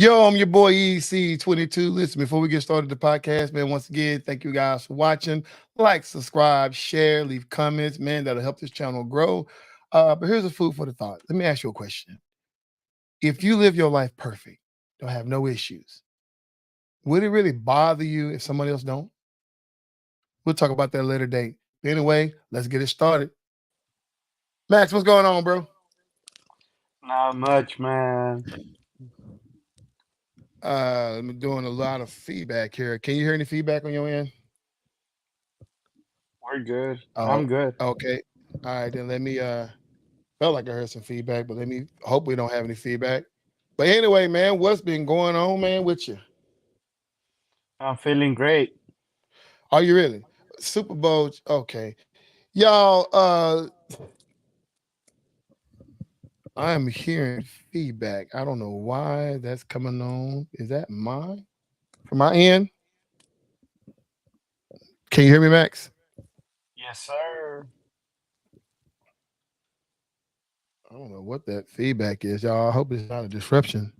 Yo, I'm your boy EC22. Listen, before we get started the podcast, man, once again, thank you guys for watching. Like, subscribe, share, leave comments, man. That'll help this channel grow. But here's a food for the thought. Let me ask you a question. If you live your life perfect, don't have no issues, would it really bother you if somebody else don't? We'll talk about that later date. But anyway, let's get it started. Max, what's going on, bro? Not much, man. I'm doing a lot of feedback here. Can you hear any feedback on your end? We're good. Oh, I'm good. okay. All right, then let me felt like I heard some feedback, but let me hope we don't have any feedback. But anyway, man, what's been going on, man, with you? I'm feeling great. Are you really? Super Bowl, okay. Y'all, I am hearing feedback. I don't know why that's coming on. Is that mine? From my end? Can you hear me, Max? Yes, sir. I don't know what that feedback is, y'all. I hope it's not a disruption.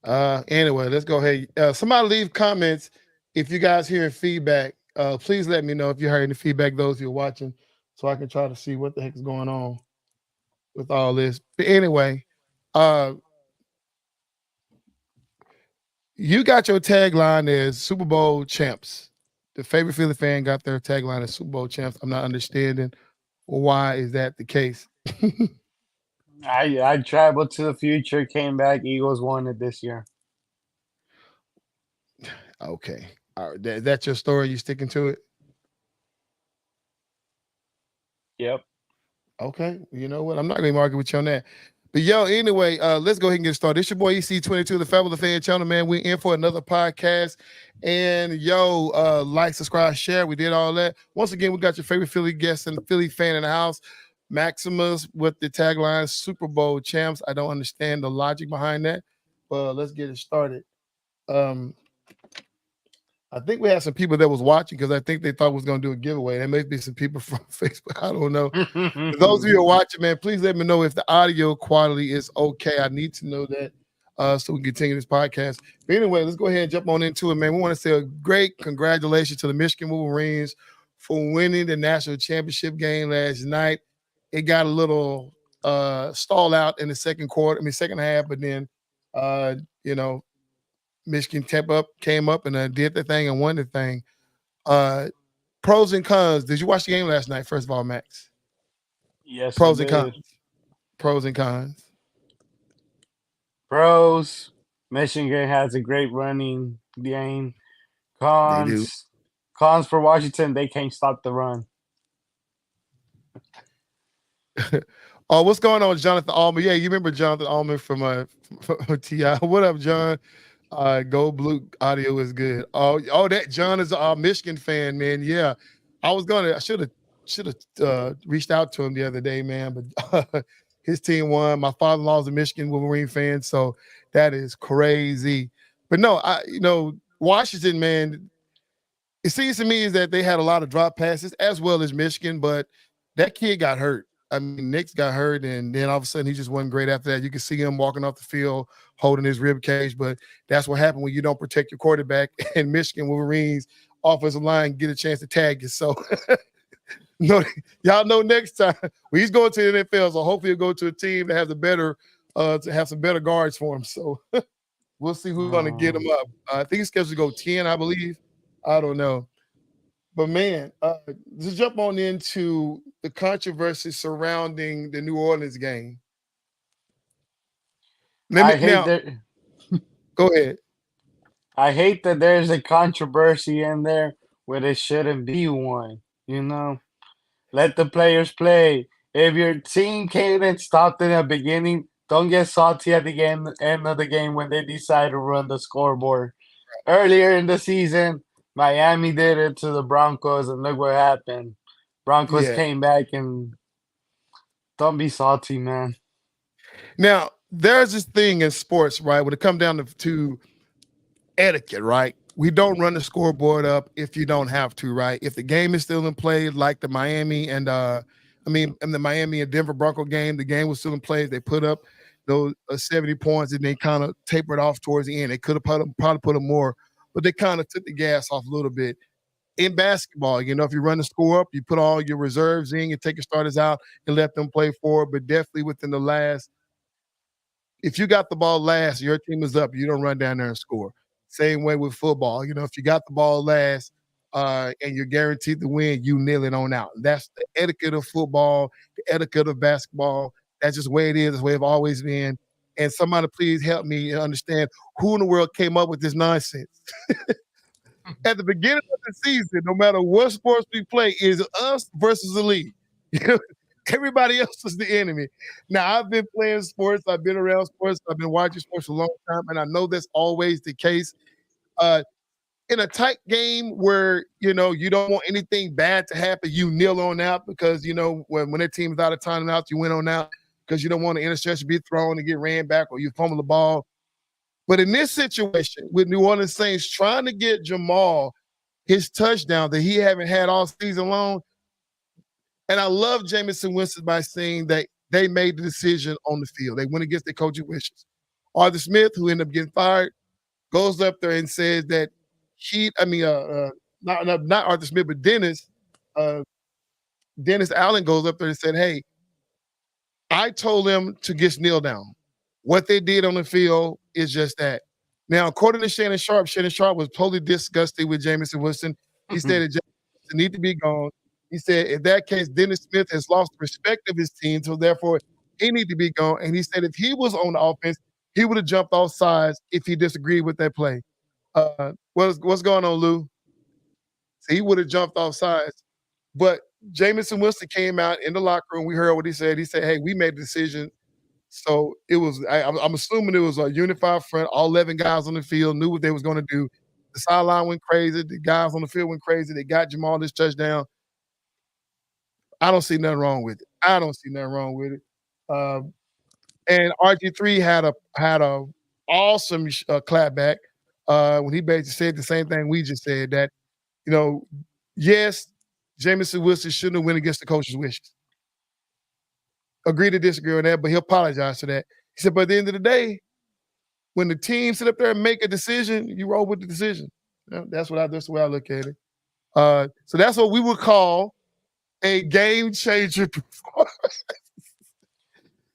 Anyway, let's go ahead. Somebody leave comments if you guys hearing feedback. Please let me know if you heard any feedback, those who are watching, so I can try to see what the heck is going on with all this. But anyway, uh, you got your tagline as Super Bowl champs. The favorite Philly fan got their tagline as Super Bowl champs. I'm not understanding why is that the case. I traveled to the future, came back. Eagles won it this year. Okay, all right, that's your story. You sticking to it? Yep. Okay, you know what? I'm not going to argue with you on that. But yo, anyway, let's go ahead and get started. It's your boy EC22, the Fabulous Fan Channel, man. We're in for another podcast. And yo, like, subscribe, share. We did all that. Once again, we got your favorite Philly guest and Philly fan in the house, Maximus, with the tagline Super Bowl champs. I don't understand the logic behind that, but let's get it started. Um, I think we had some people that was watching because I think they thought we was going to do a giveaway. There may be some people from Facebook. I don't know. For those of you who are watching, man, please let me know if the audio quality is okay. I need to know that so we can continue this podcast. But anyway, let's go ahead and jump on into it, man. We want to say a great congratulations to the Michigan Wolverines for winning the national championship game last night. It got a little stall out in the second quarter, second half, but then, uh, you know, Michigan came up and did the thing and won the thing. Uh, Pros and cons. Did you watch the game last night? First of all, Max. Yes, I Pros and cons. did. Pros and cons. Pros. Michigan has a great running game. They do. Cons. Cons for Washington. They can't stop the run. Oh, what's going on, Jonathan Allman? Yeah, you remember Jonathan Allman from TI. What up, John? Go Blue audio is good. Oh, that John is a Michigan fan, man. Yeah, I should have reached out to him the other day, man. But his team won. My father-in-law's a Michigan Wolverine fan, so that is crazy. But no, Washington, man. It seems to me is that they had a lot of drop passes as well as Michigan, but that kid got hurt. I mean, Nick's got hurt, and then all of a sudden he just wasn't great after that. You could see him walking off the field holding his rib cage, but that's what happened when you don't protect your quarterback. And Michigan Wolverines offensive line get a chance to tag you. So, no, y'all know next time when he's going to the NFL, so hopefully he'll go to a team that has a better, to have some better guards for him. So we'll see who's going to get him up. I think he's scheduled to go 10, I believe. I don't know. But man, to jump on into the controversy surrounding the New Orleans game. Let me I hate now that. go ahead. I hate that there's a controversy in there where there shouldn't be one. You know. Let the players play. If your team came and stopped in the beginning, don't get salty at the end of the game when they decide to run the scoreboard. Earlier in the season, Miami did it to the Broncos, and look what happened. Broncos Yeah. came back, and don't be salty, man. Now there's this thing in sports, right? When it comes down to etiquette, right? We don't run the scoreboard up if you don't have to, right? If the game is still in play, like the Miami and I mean, in the Miami and Denver Bronco game, the game was still in play. They put up those 70 points and they kind of tapered off towards the end. They could have probably put them more, but they kind of took the gas off a little bit. In basketball, if you run the score up, you put all your reserves in, you take your starters out and let them play forward. But definitely within the last, if you got the ball last, your team is up, you don't run down there and score. Same way with football. If you got the ball last and you're guaranteed to win, you kneel it on out. That's the etiquette of football, the etiquette of basketball. That's just the way it is, the way it's always been. And somebody please help me understand who in the world came up with this nonsense. At the beginning of the season, no matter what sports we play, is us versus the league. Everybody else is the enemy. Now, I've been playing sports, I've been around sports, I've been watching sports for a long time, and I know that's always the case. Uh, in a tight game where you don't want anything bad to happen, you kneel on out because when their team is out of timeout, you went on out because you don't want an interception to be thrown and get ran back or you fumble the ball. But in this situation with New Orleans Saints trying to get Jamal his touchdown that he haven't had all season long, and I love Jameson Winston by saying that they made the decision on the field. They went against their coaching wishes. Arthur Smith, who ended up getting fired, goes up there and says that not Arthur Smith, but Dennis Allen goes up there and said, "Hey, I told them to just kneel down. What they did on the field is just that." Now, according to Shannon Sharp was totally disgusted with Jameson Winston. He said that Jameson Winston need to be gone. He said, in that case, Dennis Smith has lost the respect of his team, so therefore he need to be gone. And he said if he was on the offense, he would have jumped off sides if he disagreed with that play. What's going on, Lou? So he would have jumped off sides. But Jameson Winston came out in the locker room. We heard what he said. He said, "Hey, we made a decision." So it was. I'm assuming it was a unified front. All 11 guys on the field knew what they was going to do. The sideline went crazy. The guys on the field went crazy. They got Jamal this touchdown. I don't see nothing wrong with it. I don't see nothing wrong with it. And RG3 had a awesome clapback when he basically said the same thing we just said, that yes, Jameson Winston shouldn't have went against the coach's wishes. Agree to disagree on that, but he'll apologize for that. He said, but at the end of the day, when the team sit up there and make a decision, you roll with the decision. That's the way I look at it. So that's what we would call a game changer.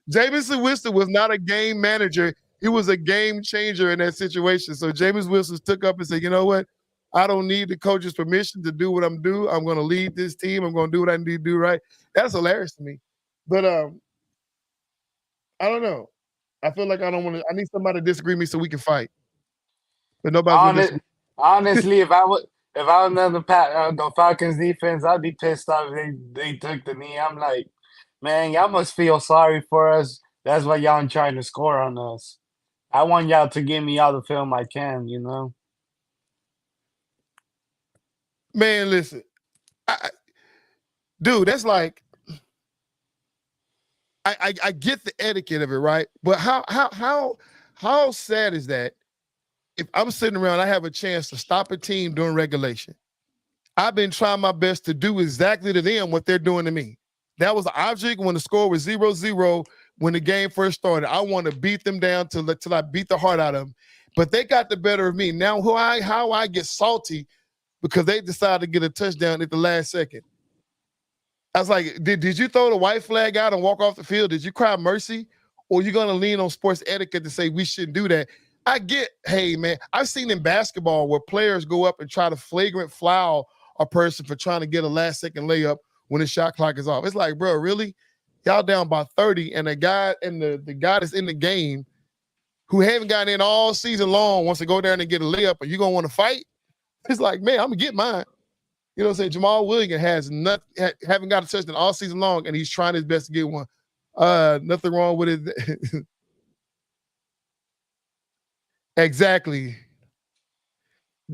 Jameson Winston was not a game manager. He was a game changer in that situation. So Jameson Winston took up and said, you know what? I don't need the coach's permission to do what I'm doing. I'm going to lead this team. I'm going to do what I need to do right. That's hilarious to me. But I don't know. I feel like I need somebody to disagree with me so we can fight. But nobody's going to disagree. Honestly, if I was on the Falcons defense, I'd be pissed off if they took the knee. I'm like, man, y'all must feel sorry for us. That's why y'all trying to score on us. I want y'all to give me all the film I can, Man, listen. Dude, that's like, I get the etiquette of it, right? But how sad is that if I'm sitting around, I have a chance to stop a team during regulation. I've been trying my best to do exactly to them what they're doing to me. That was the object when the score was 0-0 when the game first started. I want to beat them down till I beat the heart out of them. But they got the better of me. Now how I get salty because they decided to get a touchdown at the last second. I was like, did you throw the white flag out and walk off the field? Did you cry mercy? Or you going to lean on sports etiquette to say we shouldn't do that? I get, hey, man, I've seen in basketball where players go up and try to flagrant foul a person for trying to get a last-second layup when the shot clock is off. It's like, bro, really? Y'all down by 30, and the guy that's in the game who haven't gotten in all season long wants to go down and get a layup, and you going to want to fight? It's like, man, I'm going to get mine. You know what I'm saying? Jamal Williams haven't got a touchdown all season long, and he's trying his best to get one. Nothing wrong with it. Exactly.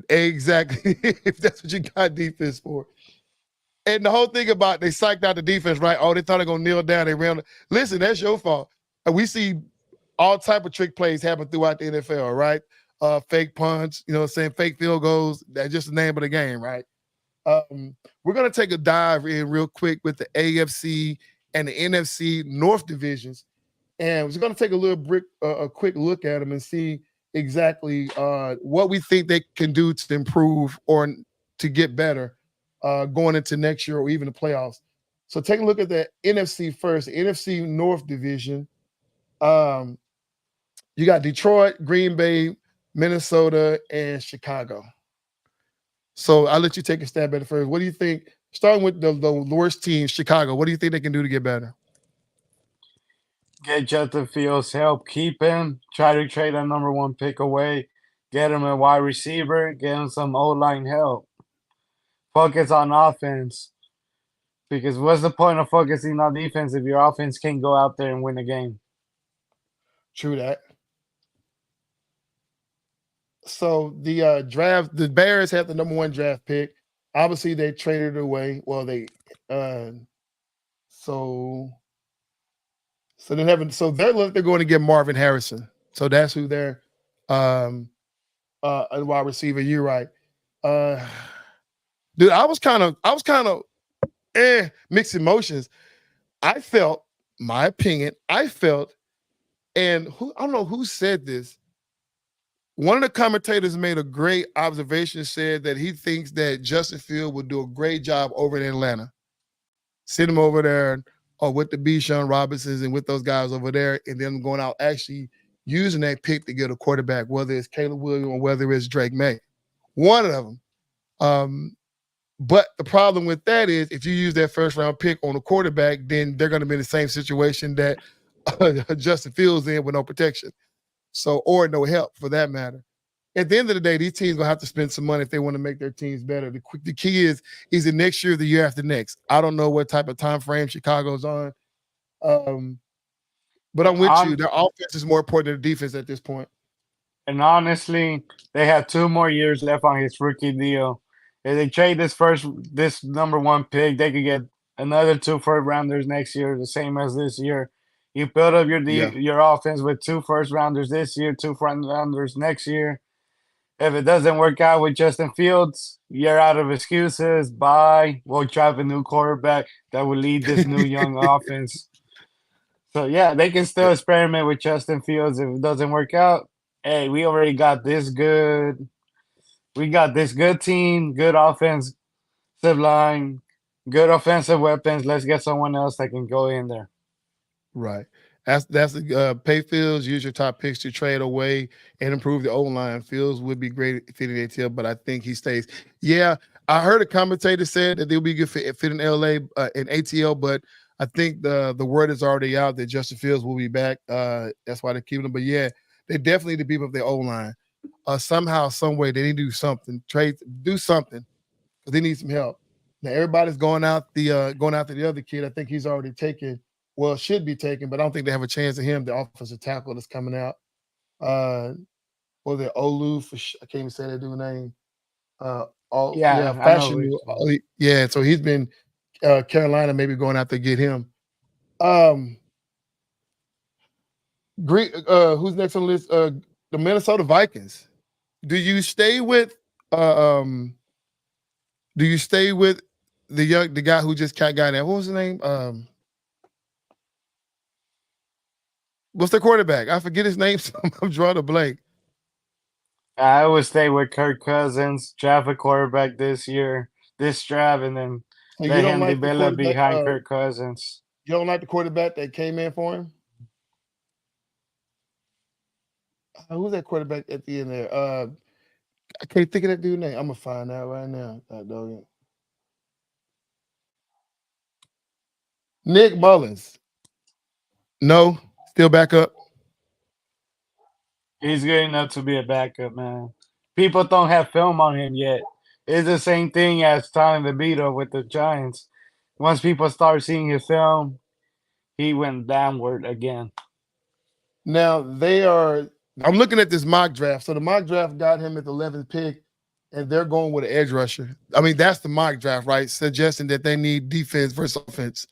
If that's what you got defense for. And the whole thing about they psyched out the defense, right? Oh, they thought they're going to kneel down. They ran. Listen, that's your fault. And we see all type of trick plays happen throughout the NFL, right? Fake punts, you know what I'm saying? Fake field goals. That's just the name of the game, right? We're gonna take a dive in real quick with the AFC and the NFC North divisions, and we're going to take a quick look at them and see exactly what we think they can do to improve or to get better going into next year or even the playoffs. So take a look at the NFC first, the NFC North division. Um, you got Detroit, Green Bay, Minnesota, and Chicago. So I'll let you take a stab at it first. What do you think? Starting with the worst team, Chicago. What do you think they can do to get better? Get Justin Fields help, keep him. Try to trade a number one pick away. Get him a wide receiver. Get him some O line help. Focus on offense. Because what's the point of focusing on defense if your offense can't go out there and win a game? True that. So the draft, the Bears had the number one draft pick. Obviously, they traded it away. Well, they uh so so they haven't. So they're going to get Marvin Harrison. So that's who they're a wide receiver. You're right. Uh, dude, I was kind of mixed emotions. I felt my opinion. I felt, and who I don't know who said this. One of the commentators made a great observation, said that he thinks that Justin Field would do a great job over in Atlanta. Sit him over there or with the Bijan Robinsons and with those guys over there, and then going out actually using that pick to get a quarterback, whether it's Caleb Williams or whether it's Drake May. One of them. Um, but the problem with that is if you use that first round pick on a quarterback, then they're going to be in the same situation that Justin Fields in with no protection. So, or no help for that matter. At the end of the day, these teams gonna have to spend some money if they want to make their teams better. The key is it next year or the year after next? I don't know what type of time frame Chicago's on. Um, but I'm And with you. on Their offense is more important than the defense at this point. and honestly, they have 2 more years left on his rookie deal. If they trade this number one pick, they could get another two first rounders next year, the same as this year. You build up Yeah. your offense with two first rounders this year, two front rounders next year. If it doesn't work out with Justin Fields, you're out of excuses. Bye. We'll draft a new quarterback that will lead this new young offense. So yeah, they can still experiment with Justin Fields if it doesn't work out. Hey, we already got this good. We got this good team, good offensive line, good offensive weapons. Let's get someone else that can go in there. Right. That's the pay Fields. Use your top picks to trade away and improve the O line. Fields would be great fitting ATL, but I think he stays. Yeah, I heard a commentator said that they'll be good fit in LA in ATL, but I think the word is already out that Justin Fields will be back. That's why they're keeping him. But yeah, they definitely need to beef up their O line. Somehow, some way, they need to do something. Do something because they need some help. Now everybody's going after the other kid. I think he's already taken. Well, should be taken, but I don't think they have a chance of him. The offensive tackle that's coming out. Uh, or the Olu for I can't even say that dude's name. All yeah, Yeah, I know fashion. which one. Yeah, so he's been Carolina maybe going out to get him. Um, Greek. Who's next on the list? The Minnesota Vikings. Do you stay with? Do you stay with the guy who just got there? What was his name? What's the quarterback? I forget his name. So I'm drawing a blank. I would stay with Kirk Cousins, draft a quarterback this year, this draft, and then So you let don't him like the develop quarterback? behind Kirk Cousins. You don't like the quarterback that came in for him? Who's that quarterback at the end there? I can't think of that dude's name. I'm gonna find out right now. Dog. Nick Mullins. No, still back up. He's good enough to be a backup, man. People don't have film on him yet. It's the same thing as Tommy DeVito with the Giants. Once people start seeing his film, he went downward again. Now they are. I'm looking at this mock draft. So the mock draft got him at the 11th pick, and they're going with an edge rusher. I mean, that's the mock draft, right? Suggesting that they need defense versus offense.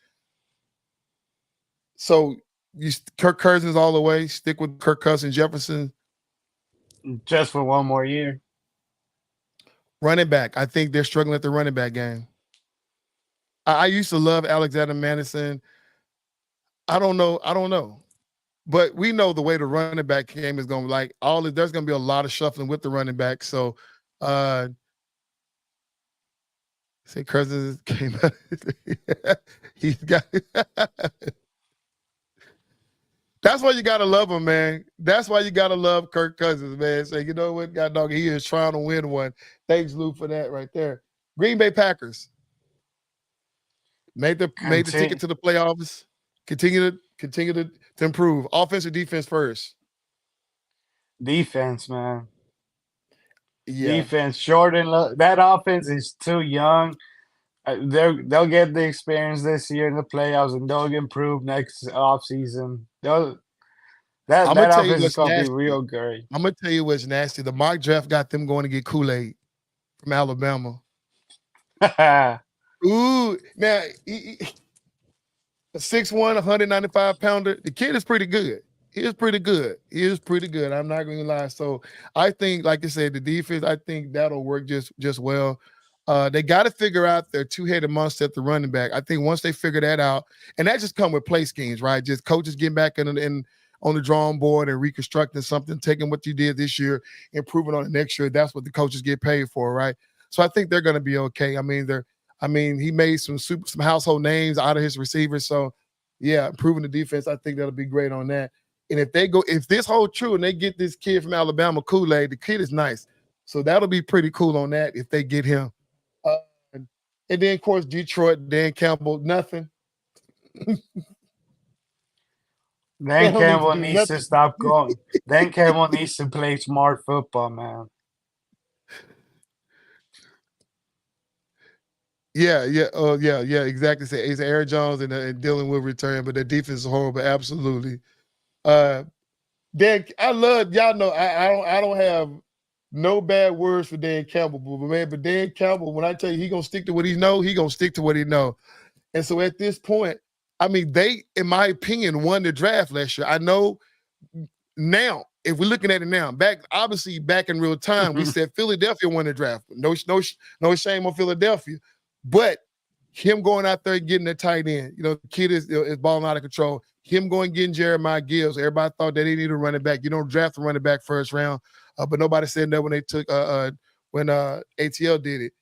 So Kirk Cousins all the way. Stick with Kirk Cousins, Jefferson. Just for one more year. Running back. I think they're struggling at the running back game. I used to love Alexander Madison. I don't know. I don't know. But we know the way the running back game is going to like there's going to be a lot of shuffling with the running back. So uh say Cousins came out. He's got that's why you gotta love him, man. That's why you gotta love Kirk Cousins, man. Say, you know what, God dog, he is trying to win one. Thanks, Lou, for that right there. Green Bay Packers made the ticket Continue to the playoffs. Continue to improve. Offense or defense first? defense, man. Yeah. Defense. Jordan, that offense is too young. They'll get the experience this year in the playoffs, and they'll improve next offseason. That I'm gonna that tell you offense is what's gonna be nasty. real great. I'm gonna tell you what's nasty. The mock draft got them going to get Kool-Aid from Alabama. Ooh, now a 6'1", 195-pounder. The kid is pretty good. He is pretty good. He is pretty good. I'm not going to lie. So I think, like I said, the defense, I think that'll work just well. They got to figure out their two-headed monster at the running back. I think once they figure that out, and that just come with play schemes, right? Just coaches getting back in on the drawing board and reconstructing something, taking what you did this year, improving on it next year. That's what the coaches get paid for, right? So I think they're going to be okay. He made some household names out of his receivers. So, yeah, improving the defense, I think that'll be great on that. And if this holds true and they get this kid from Alabama, Kool-Aid, the kid is nice. So that'll be pretty cool on that if they get him. And then, of course, Detroit, Dan Campbell, nothing. They Dan don't need to Campbell do needs to nothing. stop going. Dan Campbell needs to play smart football, man. Yeah, exactly. Say it's Aaron Jones and Dylan will return, but the defense is horrible. Absolutely. Uh, Dan, I love y'all know I don't have no bad words for Dan Campbell, but Dan Campbell, when I tell you he gonna stick to what he gonna stick to what he know. And so at this point, I mean, they, in my opinion, won the draft last year. I know now, if we're looking at it now, back in real time, we said Philadelphia won the draft. No shame on Philadelphia, but him going out there and getting the tight end, the kid is balling out of control. Him going and getting Jeremiah Gibbs. Everybody thought that they needed a running back. You don't draft a running back first round, but nobody said that when they took when ATL did it.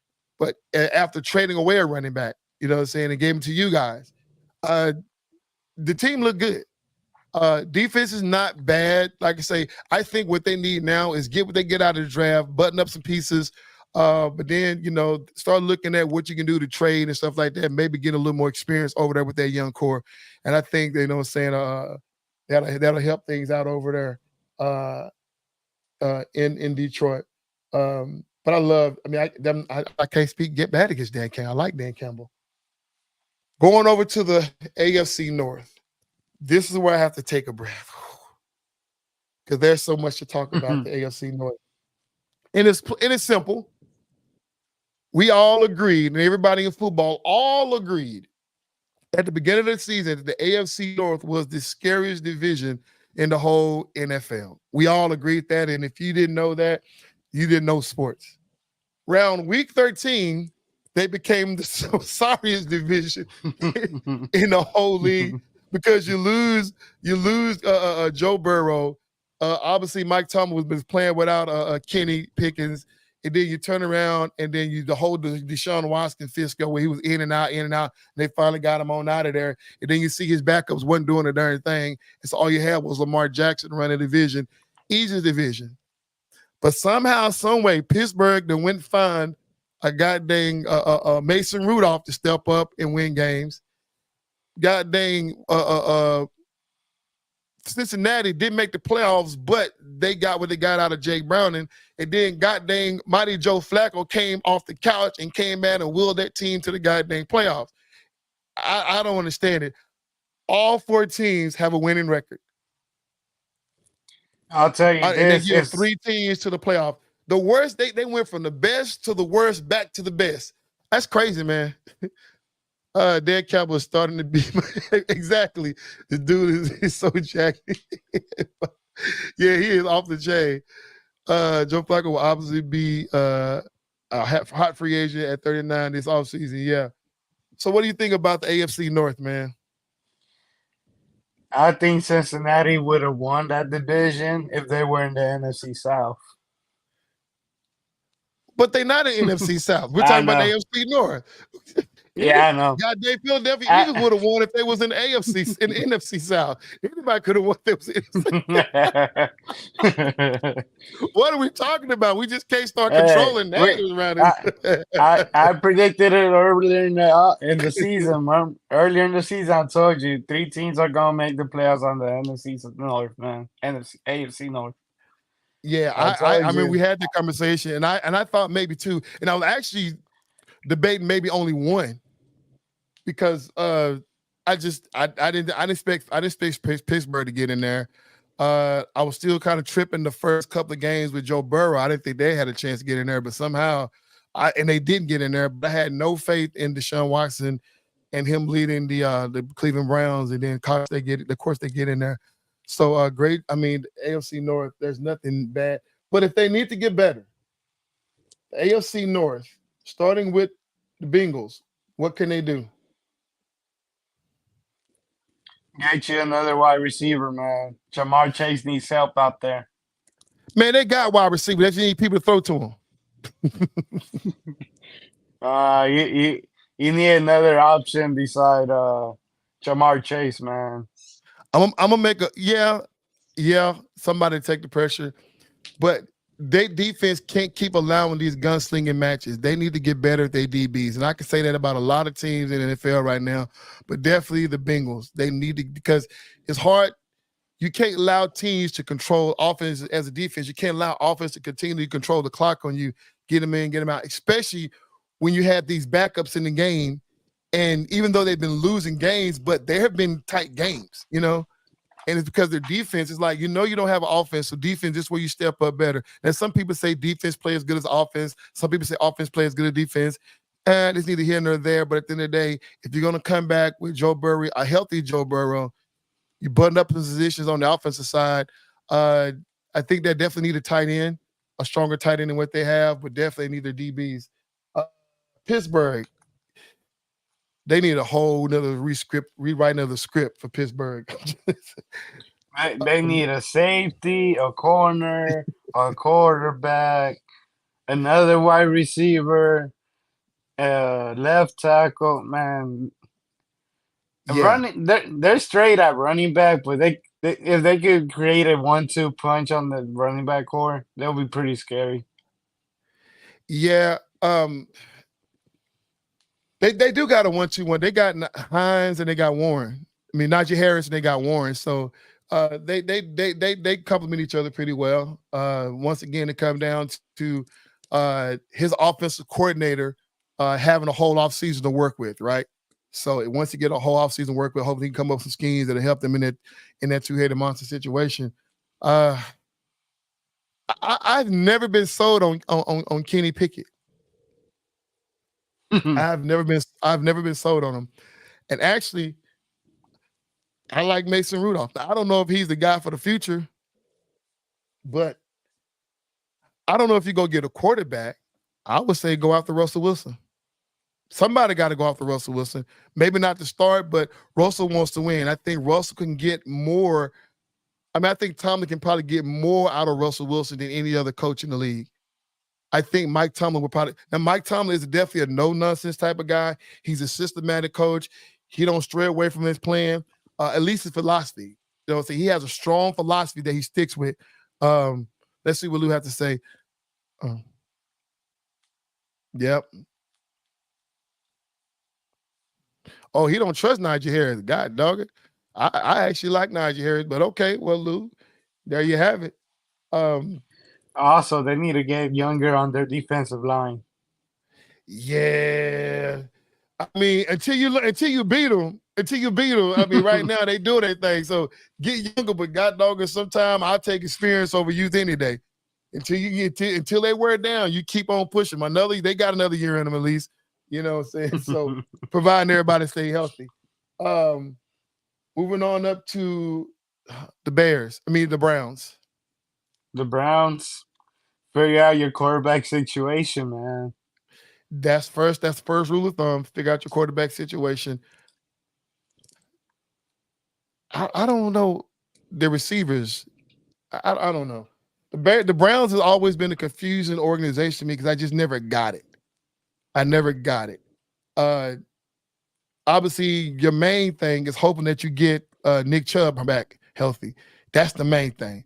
But after trading away a running back, you know what I'm saying, and gave him to you guys, the team looked good. Defense is not bad. Like I say, I think what they need now is get what they get out of the draft, button up some pieces, but then, start looking at what you can do to trade and stuff like that. Maybe get a little more experience over there with that young core. And I think, that'll help things out over there in Detroit. But I can't get bad against Dan Campbell. I like Dan Campbell. Going over to the AFC North. This is where I have to take a breath because there's so much to talk about the AFC North. And it's simple. We all agreed, and everybody in football all agreed at the beginning of the season that the AFC North was the scariest division in the whole NFL. We all agreed that, and if you didn't know that, you didn't know sports. Round week 13, they became the sorriest division in the whole league. Because you lose Joe Burrow. Obviously, Mike Thomas was playing without Kenny Pickens. And then you turn around and then the whole Deshaun Watson fiasco where he was in and out. And they finally got him on out of there. And then you see his backups wasn't doing a darn thing. And so all you had was Lamar Jackson running the division. Easy division. But somehow, some way, Pittsburgh then went and find a goddamn Mason Rudolph to step up and win games. God dang, Cincinnati didn't make the playoffs, but they got what they got out of Jake Browning. And then god dang, mighty Joe Flacco came off the couch and came out and willed that team to the goddamn playoffs. I don't understand it. All four teams have a winning record. I'll tell you And they this. give 3 teams to the playoff. The worst, they went from the best to the worst back to the best. That's crazy, man. Dan Campbell is starting to be exactly. The dude is so jacked. Yeah, he is off the chain. Joe Flacco will obviously be hot free agent at 39 this offseason. Yeah. So what do you think about the AFC North, man? I think Cincinnati would have won that division if they were in the NFC South. But they not in NFC South. We're I talking about the know. AFC North. Yeah, Any I know. goddamn Philadelphia I, Eagles would have won if they was in the AFC in the NFC South. Anybody could have won if they was in What are we talking about? We just can't start hey, controlling wait. names around I, it. I predicted it in the season. Man. Earlier in the season, I told you 3 teams are gonna make the playoffs on the NFC North, man. NFC AFC North. Yeah, I I told mean we you. had the conversation and I thought maybe two, and I was actually debating maybe only one because I didn't expect Pittsburgh to get in there. I was still kind of tripping the first couple of games with Joe Burrow. I didn't think they had a chance to get in there, but somehow and they didn't get in there. But I had no faith in Deshaun Watson and him leading the Cleveland Browns, and then of course they get in there. So great. I mean, AFC North, there's nothing bad, but if they need to get better, the AFC North, starting with the Bengals, what can they do? Get you another wide receiver, man. Jamar Chase needs help out there. Man, they got wide receiver. They just need people to throw to them. You need another option beside Jamar Chase, man. I'm gonna make a yeah. Somebody take the pressure, but they defense can't keep allowing these gunslinging matches. They need to get better at their DBs, and I can say that about a lot of teams in the NFL right now, but definitely the Bengals. They need to because it's hard. You can't allow teams to control offense as a defense. You can't allow offense to continue to control the clock on you, get them in, get them out, especially when you have these backups in the game. And even though they've been losing games, but there have been tight games, and it's because their defense is like, you don't have an offense. So defense is where you step up better. And some people say defense play as good as offense. Some people say offense play as good as defense. And it's neither here nor there. But at the end of the day, if you're going to come back with Joe Burrow, a healthy Joe Burrow, you button up positions on the offensive side. Uh, I think they definitely need a tight end, a stronger tight end than what they have, but definitely need their DBs. Uh, Pittsburgh, they need a whole nother rewriting of the script for Pittsburgh. They need a safety, a corner, a quarterback, another wide receiver, left tackle. Man, Yeah. they're straight at running back, but they if they could create a 1-2 punch on the running back core, that would be pretty scary. Yeah. They do got a 1-2-1. They got Hines and they got Warren. I mean, Najee Harris and they got Warren. So they complement each other pretty well. Once again, it comes down to his offensive coordinator having a whole off season to work with, right? So once you get a whole off season to work with, hopefully he can come up with some schemes that'll help them in that two-headed monster situation. Uh, I've never been sold on Kenny Pickett. I've never been sold on him. And actually, I like Mason Rudolph. I don't know if he's the guy for the future, but I don't know if you go get a quarterback. I would say go after Russell Wilson. Somebody got to go after Russell Wilson. Maybe not to start, but Russell wants to win. I think Russell can get more. I mean, I think Tomlin can probably get more out of Russell Wilson than any other coach in the league. I think Mike Tomlin would probably. Now, Mike Tomlin is definitely a no nonsense type of guy. He's a systematic coach. He don't stray away from his plan. At least his philosophy. So he has a strong philosophy that he sticks with. Um, let's see what Lou has to say. Um, yep. Oh, he don't trust Najee Harris. God dog it. I actually like Najee Harris, but okay, well, Lou, there you have it. Um, Also, they need to get younger on their defensive line. yeah. I mean, until you beat them. I mean, right now they do their thing. So get younger, but God dog it, sometime I'll take experience over youth any day. Until they wear it down, you keep on pushing. They got another year in them at least. You know what I'm saying? So providing everybody stay healthy. Um, moving on up to the Bears. I mean the Browns. The Browns, figure out your quarterback situation, man. That's first. That's first rule of thumb. Figure out your quarterback situation. I don't know the receivers. I don't know. The Browns has always been a confusing organization to me because I just never got it. I never got it. Uh, Obviously, your main thing is hoping that you get Nick Chubb back healthy. That's the main thing.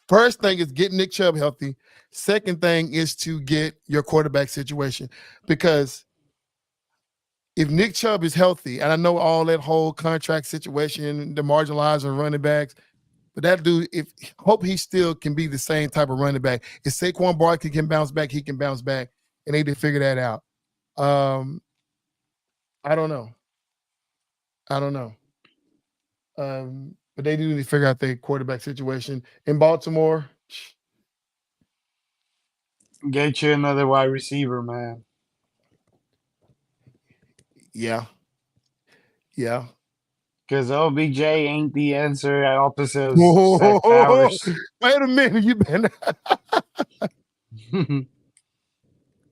First thing is get Nick Chubb healthy. Second thing is to get your quarterback situation because if Nick Chubb is healthy, and I know all that whole contract situation, the marginalizing running backs, but that dude, if hope he still can be the same type of running back. If Saquon Barkley can bounce back, he can bounce back, and they did figure that out. Um, I don't know. I don't know. But they do need to figure out their quarterback situation in Baltimore. Get you another wide receiver, man. Yeah, yeah. Because OBJ ain't the answer at opposite of Zach Whoa, Powers. wait a minute, you been.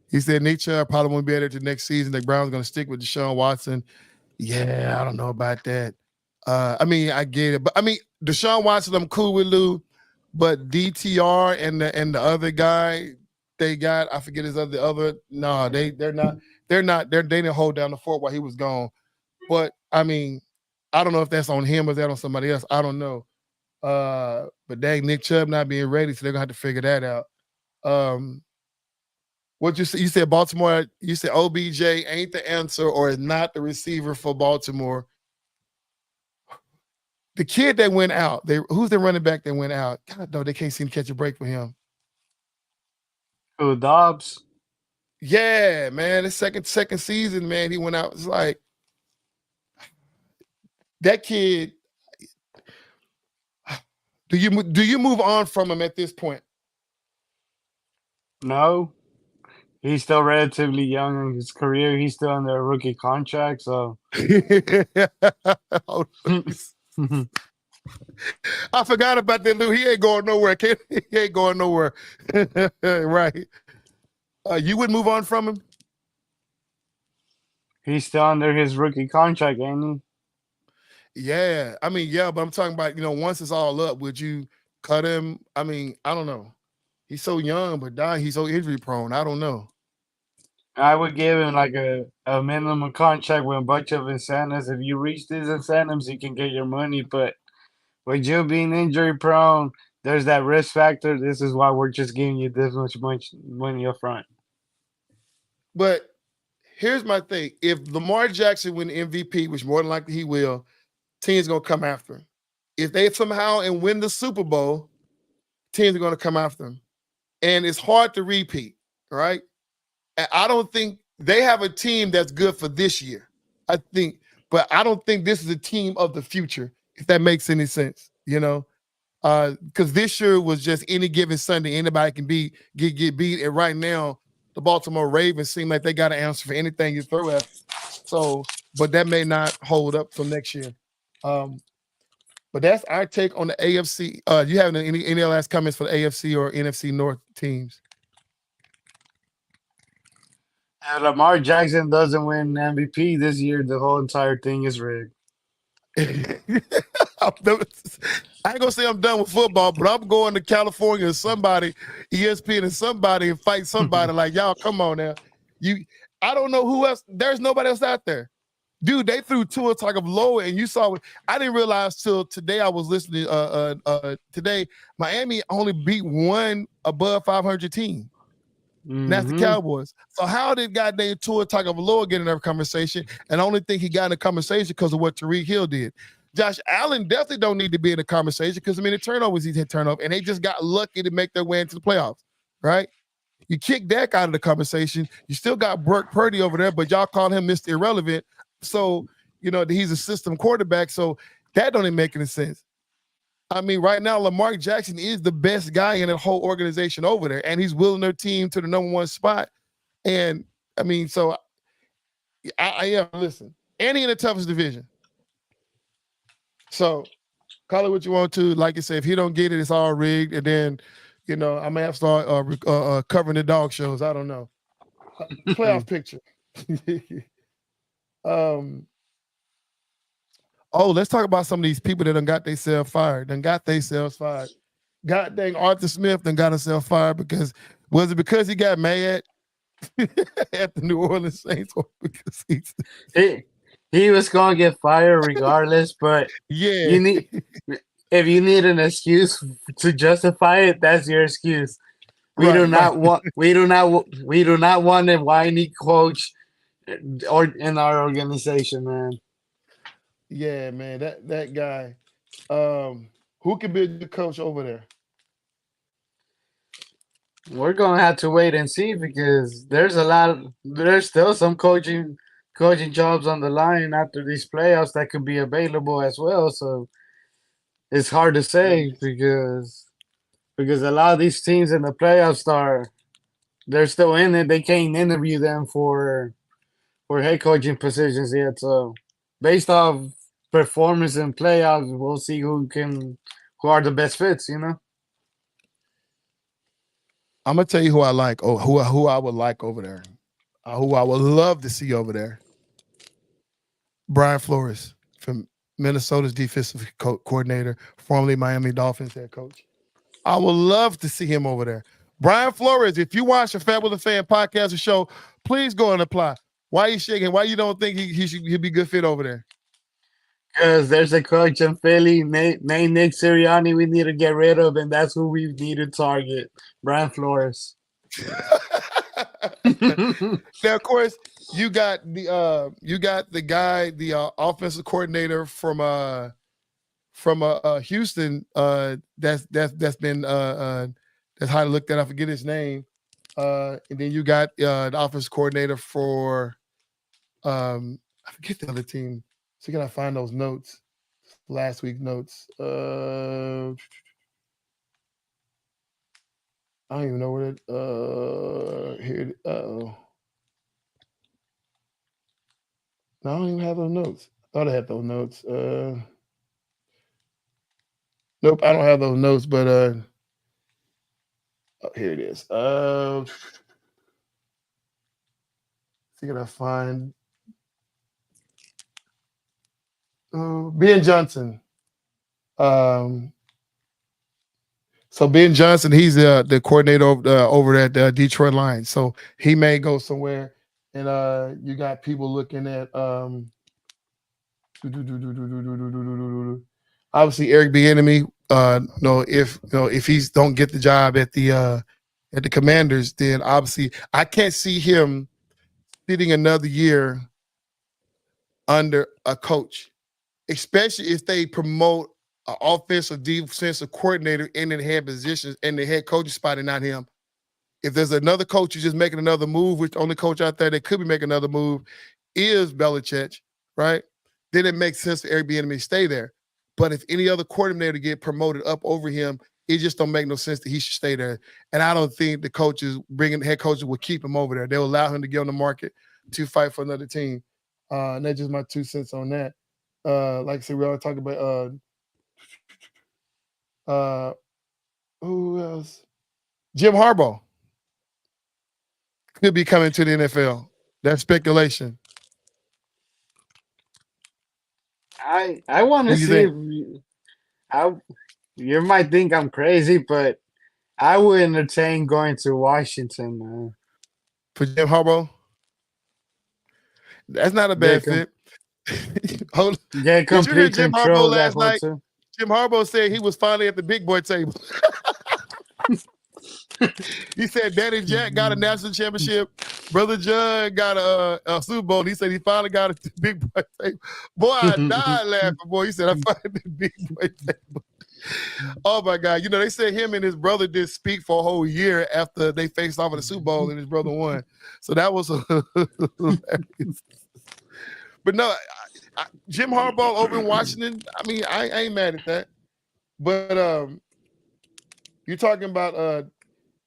He said Nick Chubb probably won't be there to next season. The Browns going to stick with Deshaun Watson. Yeah, I don't know about that. I mean, I get it, but I mean, Deshaun Watson, I'm cool with Lou, but DTR and the other guy they got, I forget his other. No, they didn't hold down the fort while he was gone. But I mean, I don't know if that's on him or that on somebody else. I don't know. But dang, Nick Chubb not being ready, so they're gonna have to figure that out. Um, what you said? You said Baltimore. You said OBJ ain't the answer or is not the receiver for Baltimore. The kid that went out, who's the running back that went out? God, no, they can't seem to catch a break for him. Who, Dobbs? Yeah, man, the second season, man, he went out. It's like that kid. Do you move on from him at this point? No. He's still relatively young in his career. He's still under a rookie contract, so. I forgot about that, Lou. He ain't going nowhere. He ain't going nowhere. Right. You would move on from him? He's still under his rookie contract, ain't Yeah. I mean, yeah, but I'm talking about, once it's all up, would you cut him? I mean, I don't know. He's so young, but he's so injury prone. I don't know. he? I would give him like a minimum contract with a bunch of incentives. If you reach these incentives, you can get your money. But with you being injury prone, there's that risk factor. This is why we're just giving you this much money up front. But here's my thing. If Lamar Jackson win MVP, which more than likely he will, teams gonna come after him. If they somehow and win the Super Bowl, teams are gonna come after him. And it's hard to repeat, right? And I don't think they have a team that's good for this year. I think, but I don't think this is a team of the future, if that makes any sense, because this year was just any given Sunday, anybody can get beat. And right now, the Baltimore Ravens seem like they got an answer for anything you throw at. So, but that may not hold up till next year. Um, but that's our take on the AFC. You have any last comments for the AFC or NFC North teams? If Lamar Jackson doesn't win MVP this year, the whole entire thing is rigged. I ain't gonna say I'm done with football, but I'm going to California or somebody, ESPN and somebody, and fight somebody. Like y'all, come on now. I don't know who else. There's nobody else out there, dude. They threw Tua Tagovailoa, and you saw it. I didn't realize till today. I was listening. Today Miami only beat one above 500 team. And that's the Cowboys. So how did goddamn Tua Tagovailoa get in that conversation? And I only think he got in the conversation because of what Tariq Hill did. Josh Allen definitely don't need to be in the conversation because, the turnovers he's had turnover, and they just got lucky to make their way into the playoffs, right? You kick Dak out of the conversation. You still got Brock Purdy over there, but y'all call him Mr. Irrelevant. So, he's a system quarterback. So that don't even make any sense. I mean, right now, Lamar Jackson is the best guy in the whole organization over there, and he's willing their team to the number one spot. And I mean, so I am listen, and he in the toughest division. So call it what you want to. Like I said, if he don't get it, it's all rigged. And then I may have to start covering the dog shows. I don't know. Playoff picture. um. Oh, let's talk about some of these people that done got themselves fired. Done got themselves fired. God dang, Arthur Smith done got himself fired because was it because he got mad at the New Orleans Saints or because he's he he was gonna get fired regardless, but yeah. you need if you need an excuse to justify it, that's your excuse. We do Right, right. not want we do not want a whiny coach or in our organization, man. Yeah, man. That guy. Who can be a good coach over there? We're gonna have to wait and see because there's still some coaching jobs on the line after these playoffs that could be available as well. So it's hard to Yeah. say because a lot of these teams in the playoffs they're still in it. They can't interview them for head coaching positions yet. So based off performance in playoffs, we'll see who are the best fits. You know, I'm gonna tell you who I like. Oh, who I would like over there. Who I would love to see over there. Brian Flores from Minnesota's defensive coordinator, formerly Miami Dolphins head coach. I would love to see him over there. Brian Flores, if you watch the Fat with a Fan podcast or show, please go and apply. Why are you shaking? Why you don't think he'd be good fit over there? because there's a coach in Philly named Nick Sirianni we need to get rid of, and that's who we need to target. Brian Flores. Now, of course, you got the guy, the offensive coordinator from Houston. That's been that's how to look that. I forget his name. And then you got the offensive coordinator for I forget the other team. So can I find those notes? Last week's notes. I don't even know where it. Here. Oh, no, I don't even have those notes. I thought I had those notes. Nope, I don't have those notes. But oh, here it is. See, can I find Ben Johnson? Um, so Ben Johnson, he's the coordinator over at Detroit Lions. So he may go somewhere, and you got people looking at obviously Eric Bieniemy. No, if he's don't get the job at the Commanders, then obviously I can't see him sitting another year under a coach, especially if they promote an offensive defensive coordinator in the head positions in the head coaching spot and not him. If there's another coach who's just making another move, which the only coach out there that could be making another move is Belichick, right? Then it makes sense for Eric Bieniemy to stay there. But if any other coordinator get promoted up over him, it just don't make no sense that he should stay there. And I don't think the coaches, bringing head coaches, will keep him over there. They'll allow him to get on the market to fight for another team. And that's just my 2 cents on that. Like I said, we always talk about uh, who else? Jim Harbaugh could be coming to the NFL. That's speculation. I want Who to you see. think? I You might think I'm crazy, but I would entertain going to Washington, man. For Jim Harbaugh? That's not a bad Get fit. Hold, get did you hear complete Jim control Harbaugh of that last whole night? too. Jim Harbaugh said he was finally at the big boy table. He said Daddy Jack got a national championship. Brother John got a Super Bowl. He said he finally got a big boy table. Boy, I died laughing, boy. He said, I finally the big boy table. Oh my God. They said him and his brother did speak for a whole year after they faced off in the Super Bowl and his brother won. So that was hilarious. But no, Jim Harbaugh over in Washington, I mean, I ain't mad at that. But you're talking about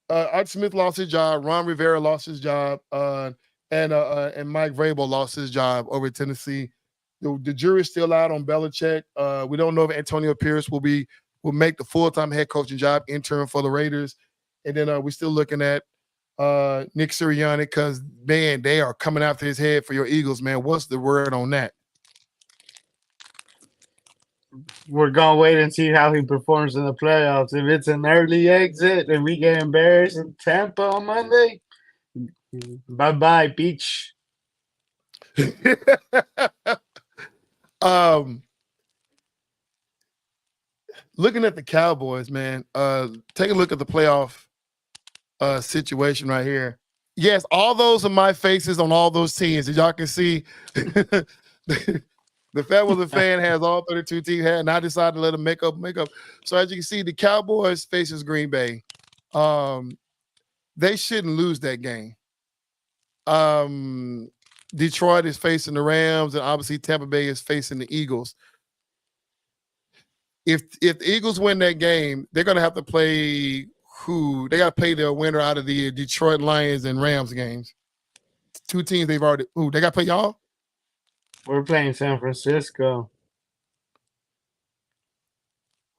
Art Smith lost his job, Ron Rivera lost his job, and Mike Vrabel lost his job over at Tennessee. The jury's still out on Belichick. We don't know if Antonio Pierce will be will make the full-time head coaching job interim for the Raiders. And then we're still looking at Nick Sirianni because, man, they are coming after his head for your Eagles, man. What's the word on that? We're gonna wait and see how he performs in the playoffs. If it's an early exit and we get embarrassed in Tampa on Monday, bye bye, Beach. um, Looking at the Cowboys, man, take a look at the playoff situation right here. Yes, all those are my faces on all those teams. As y'all can see, the Fat was a fan has all 32 teams had, and I decided to let them make up. So as you can see, the Cowboys faces Green Bay. They shouldn't lose that game. Detroit is facing the Rams, and obviously Tampa Bay is facing the Eagles. If the Eagles win that game, they're gonna have to play who? They got to play their winner out of the Detroit Lions and Rams games. Two teams they've already. Ooh, they got to play y'all. We're playing San Francisco.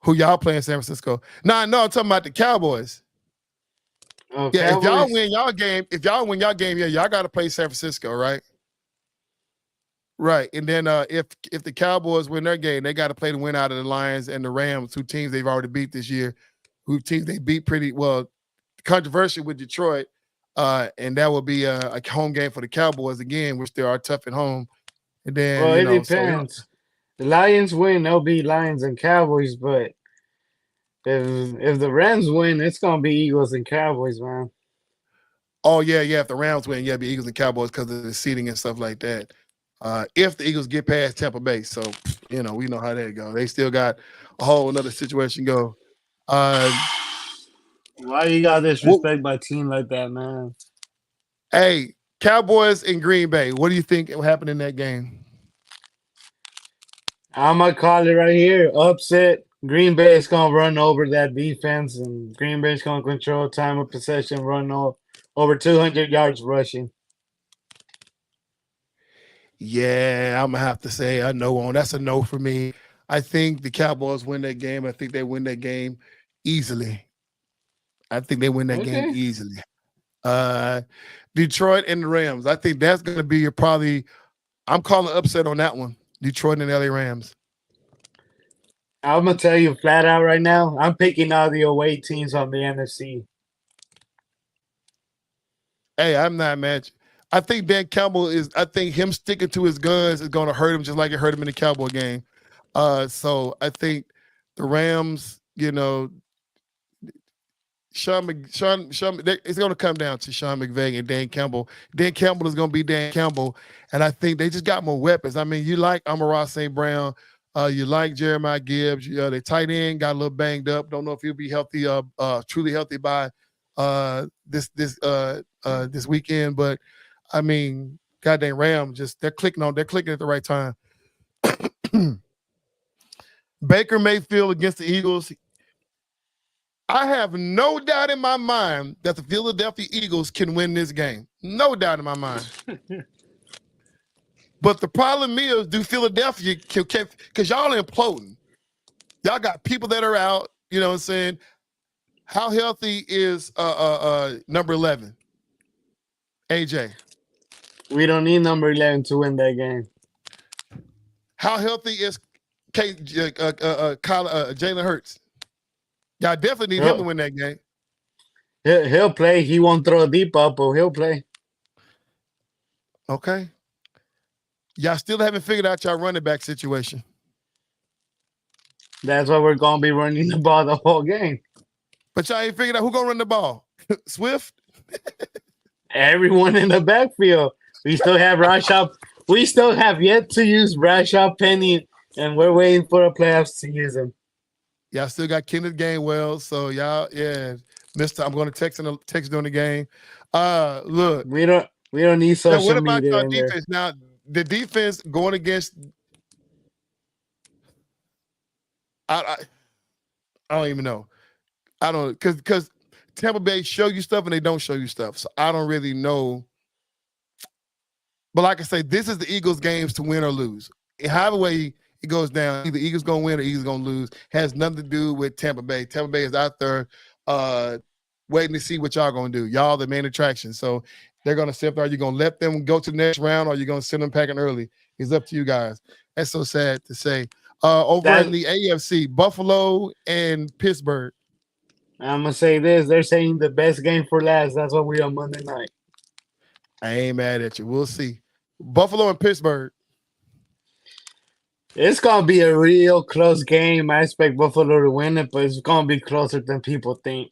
Who y'all playing San Francisco? No, I'm talking about the Cowboys. Oh, Yeah, Cowboys. if y'all win y'all game, yeah, y'all got to play San Francisco, right? Right, and then if the Cowboys win their game, they got to play the win out of the Lions and the Rams, two teams they've already beat this year, who teams they beat pretty well. Controversial with Detroit, and that will be a home game for the Cowboys again, which they are tough at home. And then Well, it depends. The Lions win, they'll be Lions and Cowboys, but if the Rams win, it's gonna be Eagles and Cowboys, man. Oh yeah. If the Rams win, yeah, it'll be Eagles and Cowboys because of the seating and stuff like that. If the Eagles get past Tampa Bay, so we know how that go. They still got a whole another situation go. Why you got disrespect my team like that, man? Hey, Cowboys in Green Bay. What do you think will happen in that game? I'm gonna call it right here. Upset. Green Bay is gonna run over that defense, and Green Bay is gonna control time of possession, run over 200 yards rushing. Yeah, I'm gonna have to say a no on. That's a no for me. I think the Cowboys win that game. I think they win that game easily. I think they win that game Okay. easily. Detroit and the Rams. I think that's gonna be probably. I'm calling upset on that one. Detroit and LA Rams. I'm gonna tell you flat out right now. I'm picking all the away teams on the NFC. Hey, I'm not mad. I think Dan Campbell is. I think him sticking to his guns is going to hurt him, just like it hurt him in the Cowboy game. So I think the Rams, it's going to come down to Sean McVay and Dan Campbell. Dan Campbell is going to be Dan Campbell, and I think they just got more weapons. I mean, you like Amon-Ra St. Brown, you like Jeremiah Gibbs. The tight end got a little banged up. Don't know if he'll be healthy, truly healthy by this weekend. But I mean, goddamn Rams, they're clicking at the right time. Baker Mayfield against the Eagles. I have no doubt in my mind that the Philadelphia Eagles can win this game. No doubt in my mind. But the problem is, do Philadelphia can because y'all are imploding. Y'all got people that are out, you know what I'm saying? How healthy is number 11? AJ. We don't need number 11 to win that game. How healthy is Jalen Hurts? Y'all definitely need him to win that game. He'll play. He won't throw a deep up, but he'll play. Okay. Y'all still haven't figured out y'all running back situation. That's why we're going to be running the ball the whole game. But y'all ain't figured out who going to run the ball. Swift? Everyone in the backfield. We still have Rashad. We still have yet to use Rashad Penny, and we're waiting for the playoffs to use him. Y'all still got Kenneth Gainwell, so y'all, Mister. I'm going to text during the game. Look, we don't need social what about media. y'all defense? Now, the defense going against, I don't even know. I don't because Tampa Bay show you stuff and they don't show you stuff, so I don't really know. But like I say, this is the Eagles' games to win or lose. However way it goes down. Either Eagles gonna win or Eagles gonna lose. Has nothing to do with Tampa Bay. Tampa Bay is out there uh waiting to see what y'all gonna do. Y'all the main attraction. So they're gonna sit there. Are you gonna let them go to the next round or are you gonna send them packing early? It's up to you guys. That's so sad to say. Over in That the AFC, Buffalo and Pittsburgh. I'm gonna say this. They're saying the best game for last. That's what we on Monday night. I ain't mad at you. We'll see. Buffalo and Pittsburgh. It's gonna be a real close game. I expect Buffalo to win it, but it's gonna be closer than people think.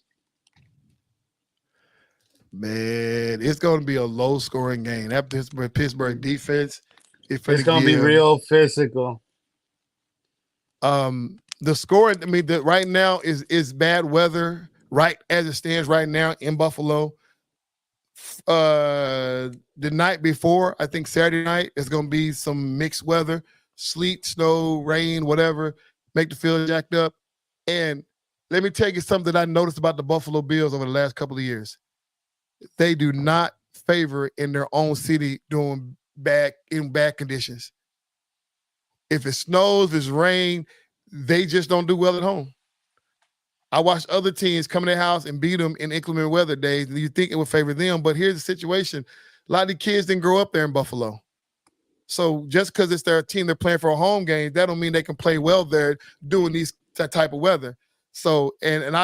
Man, it's going to be a low scoring game. That Pittsburgh defense is for It's to gonna be give real physical. the scoring. I mean, right now is bad weather. Right as it stands right now in Buffalo. The night before, I think Saturday night, is going to be some mixed weather, sleet, snow, rain, whatever, make the field jacked up. And let me tell you something that I noticed about the Buffalo Bills over the last couple of years. They do not favor in their own city doing bad conditions. If it snows, if it's rain, they just don't do well at home. I watched other teams come in their house and beat them in inclement weather days. You think it would favor them, but here's the situation: a lot of the kids didn't grow up there in Buffalo. So just because it's their team they're playing for a home game, that don't mean they can play well there doing these type of weather. So and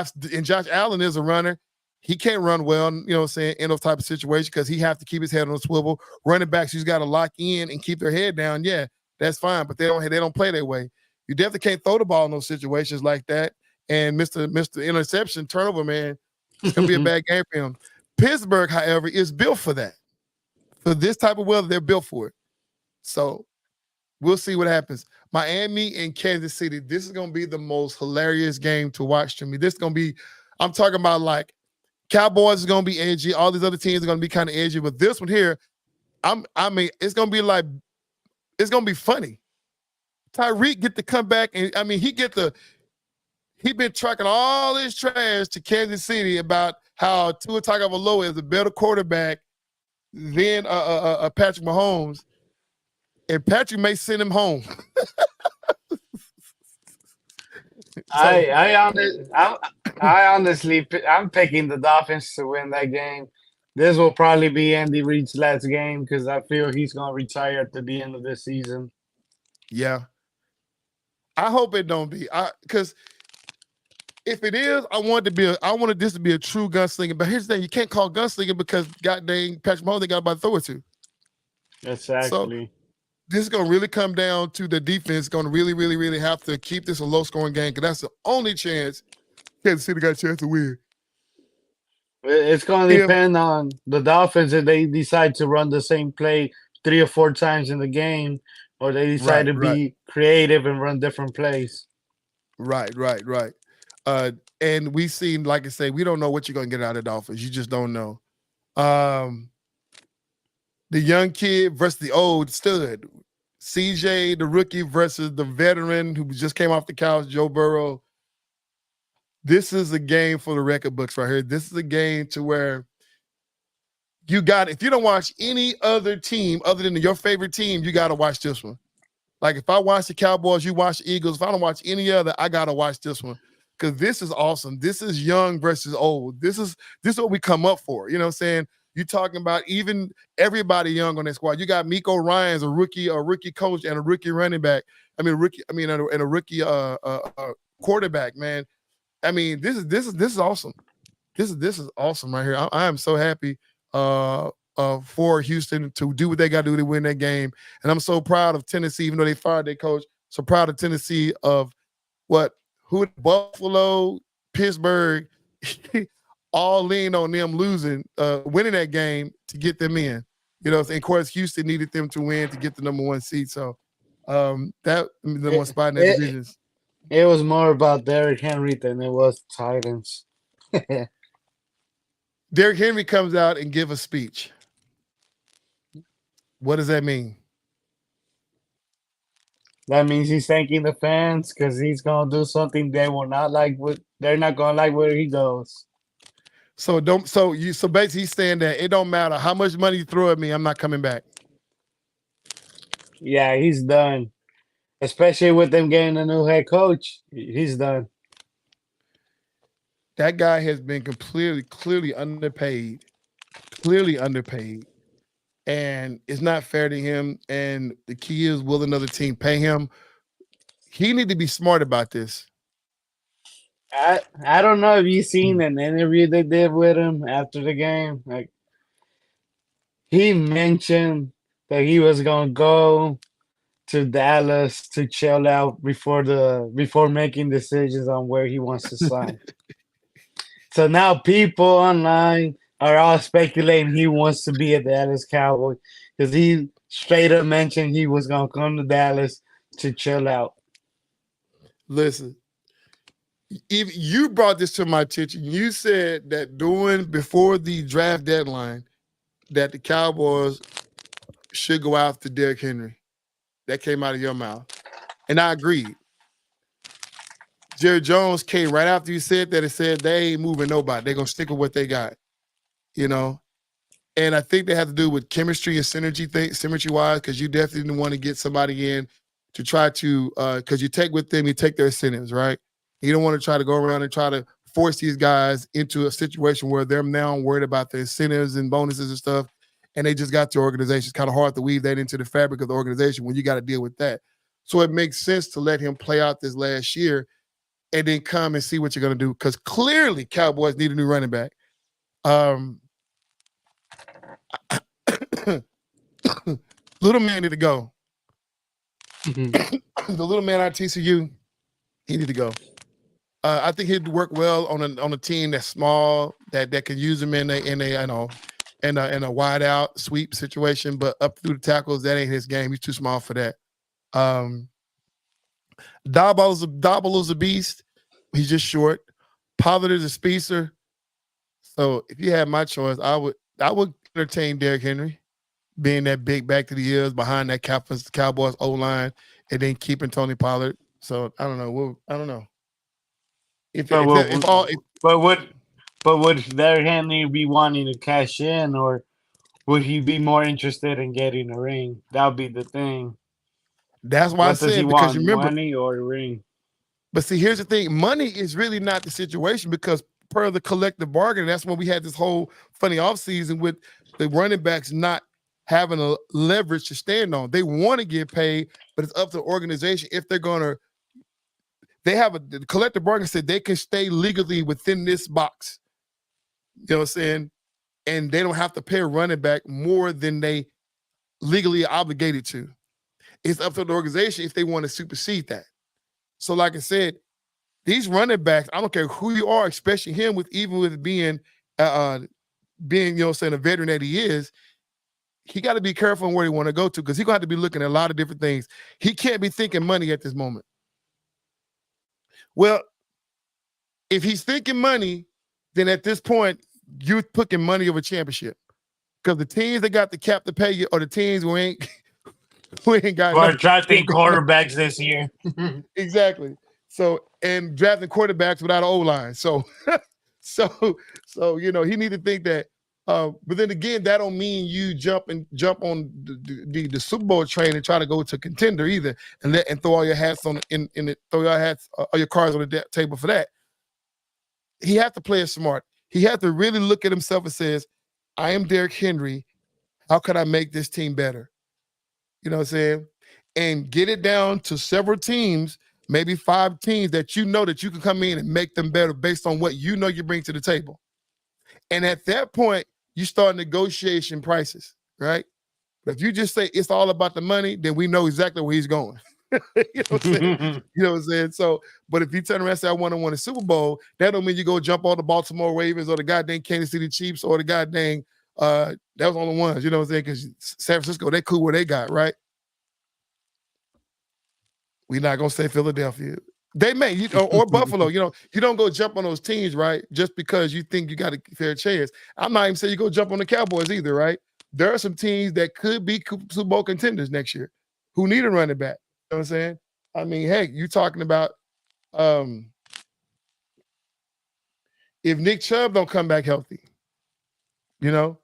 Josh Allen is a runner. He can't run well, you know what I'm saying, in those type of situations because he has to keep his head on a swivel. Running backs, he's got to lock in and keep their head down. Yeah, that's fine, but they don't play that way. You definitely can't throw the ball in those situations like that. And Mr. Interception turnover, man, it's gonna be a bad game for him. Pittsburgh, however, is built for that. For this type of weather, they're built for it. So we'll see what happens. Miami and Kansas City. This is gonna be the most hilarious game to watch to me. This is gonna be, I'm talking about like Cowboys is gonna be edgy. All these other teams are gonna be kind of edgy, but this one here, I mean, it's gonna be like, it's gonna be funny. Tyreek get to come back, and I mean, he been trucking all his trash to Kansas City about how Tua Tagovailoa is a better quarterback than Patrick Mahomes, and Patrick may send him home. So, I honestly, I'm picking the Dolphins to win that game. This will probably be Andy Reid's last game because I feel he's gonna retire at the end of this season. yeah, I hope it don't be. Because if it is, I wanted this to be a true gunslinger. But here's the thing: you can't call gunslinger because god dang Patrick Mahomes they got about to throw it to. So Exactly. this is gonna really come down to the defense. Going to really, really, really have to keep this a low scoring game because that's the only chance Kansas City got a chance to win. It's gonna If depend on the Dolphins if they decide to run the same play 3 or 4 times in the game, or they decide right, to right, be creative and run different plays. right. Uh, and we seen, like I say, we don't know what you're gonna get out of the Dolphins. You just don't know. Um, the young kid versus the old stud. CJ, the rookie versus the veteran who just came off the couch, Joe Burrow. This is a game for the record books right here. This is a game to where you got, if you don't watch any other team other than your favorite team, you got to watch this one. Like if I watch the Cowboys, you watch the Eagles. If I don't watch any other, I got to watch this one because this is awesome. This is young versus old. This is what we come up for. You know what I'm saying? You're talking about even everybody young on that squad. You got Miko Ryan's a rookie coach and a rookie running back. And a rookie quarterback, man. I mean, this is awesome. This is awesome right here. I am so happy for Houston to do what they got to do to win that game, and I'm so proud of Tennessee, even though they fired their coach. So proud of Tennessee of Buffalo, Pittsburgh, all lean on them winning that game to get them in. You know, and of course Houston needed them to win to get the number 1 seed. So that the one It, spot in that it, division. it was more about Derrick Henry than it was Titans. Derrick Henry comes out and give a speech. What does that mean? That means he's thanking the fans because he's gonna do something they will not like. They're not gonna like where he goes. So basically he's saying that it don't matter how much money you throw at me, I'm not coming back. Yeah, he's done. Especially with them getting a new head coach. He's done. That guy has been clearly underpaid, clearly underpaid, and it's not fair to him. And the key is, will another team pay him? He need to be smart about this. I don't know if you seen an interview they did with him after the game. Like he mentioned that he was gonna go to Dallas to chill out before making decisions on where he wants to sign. So now people online are all speculating he wants to be a Dallas Cowboy because he straight up mentioned he was gonna come to Dallas to chill out. Listen, if you brought this to my attention, you said that doing before the draft deadline that the Cowboys should go after Derrick Henry. That came out of your mouth, and I agreed. Jerry Jones came right after you said that. It said they ain't moving nobody. They're gonna stick with what they got. You know, and I think they have to do with chemistry and synergy wise, because you definitely didn't want to get somebody in to try to because you take with them, you take their incentives, right? You don't want to try to go around and try to force these guys into a situation where they're now worried about their incentives and bonuses and stuff, and they just got your organization. It's kind of hard to weave that into the fabric of the organization when you got to deal with that. So it makes sense to let him play out this last year and then come and see what you're going to do, because clearly Cowboys need a new running back. Um, little man need to go. The little man at TCU, he need to go. I think he'd work well on a team that's small that can use him in a wide out sweep situation, but up through the tackles, that ain't his game. He's too small for that. Um, Dabo's a beast. He's just short. Pollard is a speedster. So if you had my choice, I would entertain Derrick Henry being that big back to the ears behind that Cowboys O line, and then keeping Tony Pollard. So I don't know. I don't know if But if that, if all if, but would but would their Henry be wanting to cash in, or would he be more interested in getting a ring? That would be the thing. that's why I What does he said, because you want, remember. money or a ring? But see, here's the thing: money is really not the situation, because per the collective bargain, that's when we had this whole funny offseason with the running backs not having a leverage to stand on. They want to get paid, but it's up to the organization if they're going to. They have the collective bargain said they can stay legally within this box. You know what I'm saying? And they don't have to pay a running back more than they legally obligated to. It's up to the organization if they want to supersede that. So, like I said, these running backs, I don't care who you are, especially him, with even with being, saying a veteran that he is, he got to be careful on where he want to go to, because he's gonna have to be looking at a lot of different things. He can't be thinking money at this moment. Well, if he's thinking money, then at this point, you're putting money over championship. Because the teams that got the cap to pay you are the teams who ain't who ain't got We're no, who drafting ain't got no quarterbacks this year. exactly. So, and drafting quarterbacks without an O line. So so he need to think that. But then again, that don't mean you jump on the Super Bowl train and try to go to contender either, and throw all your hats on in it, throw your hats all your cards on the table for that. He has to play it smart. He has to really look at himself and says, "I am Derrick Henry. How can I make this team better?" You know what I'm saying? And get it down to several teams, maybe 5 teams that you know that you can come in and make them better based on what you know you bring to the table. And at that point, you start negotiation prices, right? But if you just say it's all about the money, then we know exactly where he's going. you know what I'm saying? You know what I'm saying? So, but if you turn around and say, I want to win a Super Bowl, that don't mean you go jump on the Baltimore Ravens or the goddamn Kansas City Chiefs or the goddamn that was on the ones, you know what I'm saying? Because San Francisco, they cool where they got, right? We're not gonna say Philadelphia. They may, or Buffalo. You don't go jump on those teams, right? Just because you think you got a fair chance. I'm not even saying you go jump on the Cowboys either, right? There are some teams that could be Super Bowl contenders next year who need a running back. You know what I'm saying? I mean, heck, you talking about if Nick Chubb don't come back healthy, you know,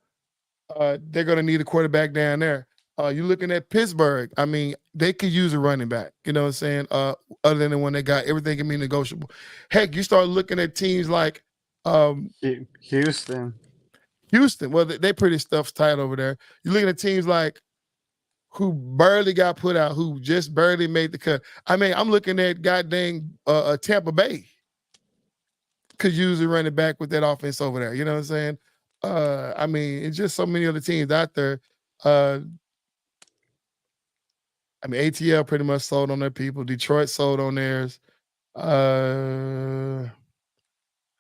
they're gonna need a quarterback down there. You're looking at Pittsburgh. I mean, they could use a running back. You know what I'm saying? Other than the one they got, everything can be negotiable. Heck, you start looking at teams like um, Houston. Houston. Well, they pretty stuff's tight over there. You're looking at teams like who barely got put out, who just barely made the cut. I mean, I'm looking at goddamn Tampa Bay could use a running back with that offense over there. You know what I'm saying? I mean, it's just so many other teams out there. Uh, I mean, ATL pretty much sold on their people. Detroit sold on theirs. Other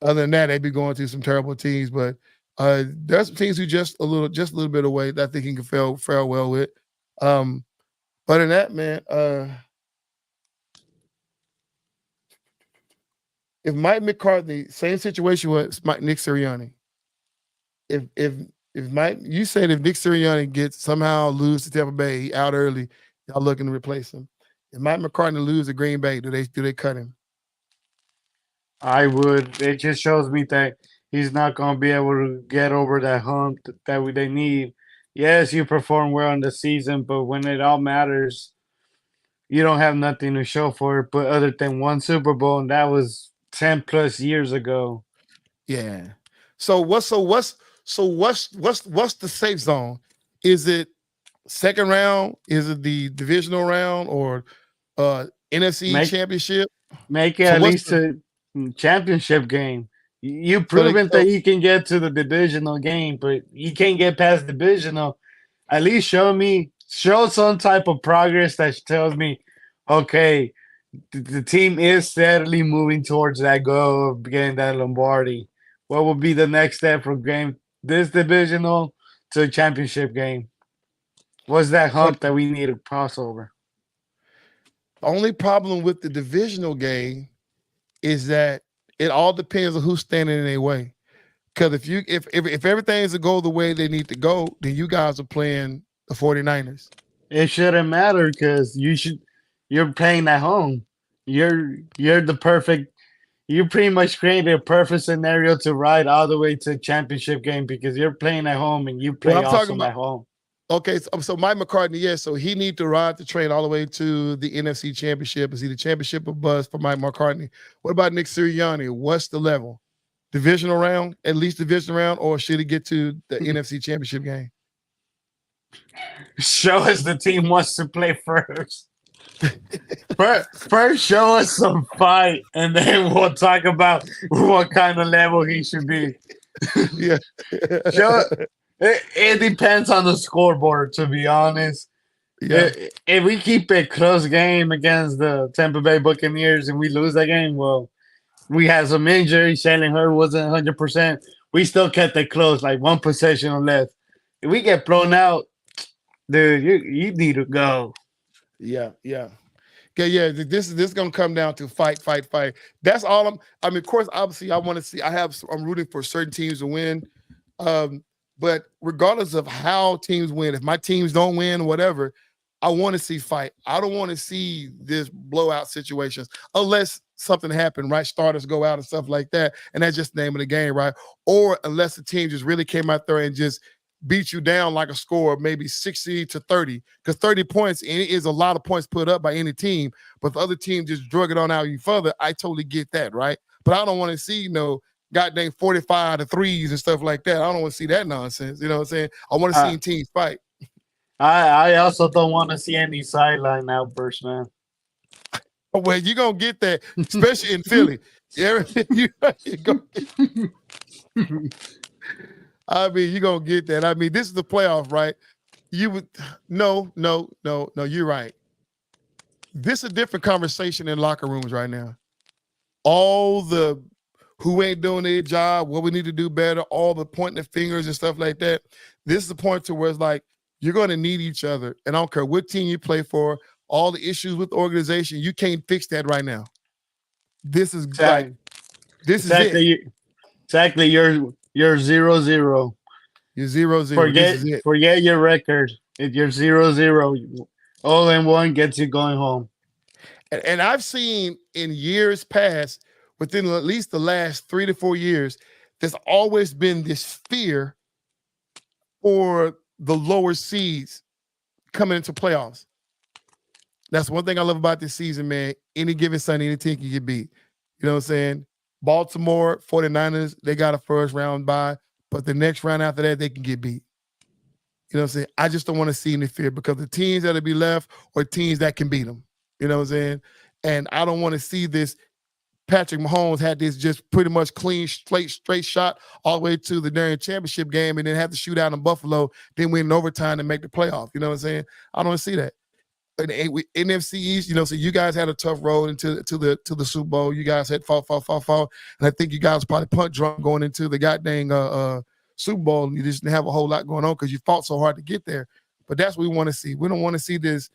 than that, they'd be going through some terrible teams. But there's some teams who just a little bit away that I think he can fare well with. Um, but in that, man, if Mike McCarthy, same situation with Nick Sirianni. If if Mike, you said if Nick Sirianni gets somehow lose to Tampa Bay, he out early, y'all looking to replace him. If Mike McCarthy lose to Green Bay, do they cut him? I would. It just shows me that he's not going to be able to get over that hump they need. Yes, you perform well in the season, but when it all matters, you don't have nothing to show for it. But other than one Super Bowl, and that was 10 plus years ago. Yeah. So what's the safe zone? Is it second round? Is it the divisional round or NFC Make championship? make it So at what's least the a championship game. You've so they proven that so you can get to the divisional game, but you can't get past divisional. At least show some type of progress that tells me, okay, the team is steadily moving towards that goal of getting that Lombardi. What will be the next step from game this divisional to a championship game? What's that so hump that we need to cross over? the only problem with the divisional game is that it all depends on who's standing in their way. Because if everything's to go the way they need to go, then you guys are playing the 49ers. It shouldn't matter because you're playing at home. You're the perfect. You pretty much created a perfect scenario to ride all the way to a championship game because you're playing at home and you What play I'm talking awesome about, at home. okay, so Mike McCartney, yes, so he need to ride the train all the way to the NFC Championship. Is he the championship or bust for Mike McCartney? What about Nick Sirianni? What's the level? Divisional round, at least divisional round, or should he get to the NFC Championship game? Show us the team wants to play first. First, show us some fight, and then we'll talk about what kind of level he should be. Yeah. Show it depends on the scoreboard, to be honest. Yeah. If we keep a close game against the Tampa Bay Buccaneers and we lose that game, well, we had some injuries. Jalen Hurd wasn't 100%. We still kept it close, like one possession or less. If we get blown out, dude, you need to go. Yeah. Yeah. Okay, yeah, this is gonna come down to fight, fight, fight. That's all I mean, of course, obviously, I want to see. I'm rooting for certain teams to win. Um, but regardless of how teams win, if my teams don't win, whatever, I want to see fight. I don't want to see this blowout situations unless something happened, right? Starters go out and stuff like that, and that's just the name of the game, right? Or unless the team just really came out there and just beat you down like a score of maybe 60 to 30, because 30 points is a lot of points put up by any team. But the other team just drug it on out even further. I totally get that, right? But I don't want to see goddamn 45 to threes and stuff like that. I don't want to see that nonsense. You know what I'm saying? I want to Uh, see teams fight. I also don't want to see any sideline outbursts, man. Well, you're gonna get that, especially in Philly. Yeah, you go, I mean, you're gonna get that. I mean, this is the playoff, right? You would no, you're right. This is a different conversation in locker rooms right now. All the who ain't doing their job, what we need to do better, all the pointing the fingers and stuff like that. This is the point to where it's like you're going to need each other, and I don't care what team you play for. All the issues with the organization, you can't fix that right now. This is like Exactly. this is it. Exactly. You're 0-0. You're 0-0. This is it. Forget your record. If you're 0-0, all in one gets you going home. And I've seen in years past, within at least the last 3 to 4 years, there's always been this fear for the lower seeds coming into playoffs. That's one thing I love about this season, man. Any given Sunday, any team can get beat. You know what I'm saying? Baltimore 49ers, they got a first round bye, but the next round after that, they can get beat. You know what I'm saying? I just don't want to see any fear because the teams that'll be left are teams that can beat them. You know what I'm saying? And I don't want to see this. Patrick Mahomes had this just pretty much clean, straight shot all the way to the Darren championship game and then have to shoot out in Buffalo, then win in overtime and make the playoff. You know what I'm saying? I don't want to see that. In NFC East, you know, so you guys had a tough road into the Super Bowl. You guys had fought, and I think you guys probably punt drunk going into the goddamn Super Bowl, and you just didn't have a whole lot going on because you fought so hard to get there. But that's what we want to see. We don't want to see this.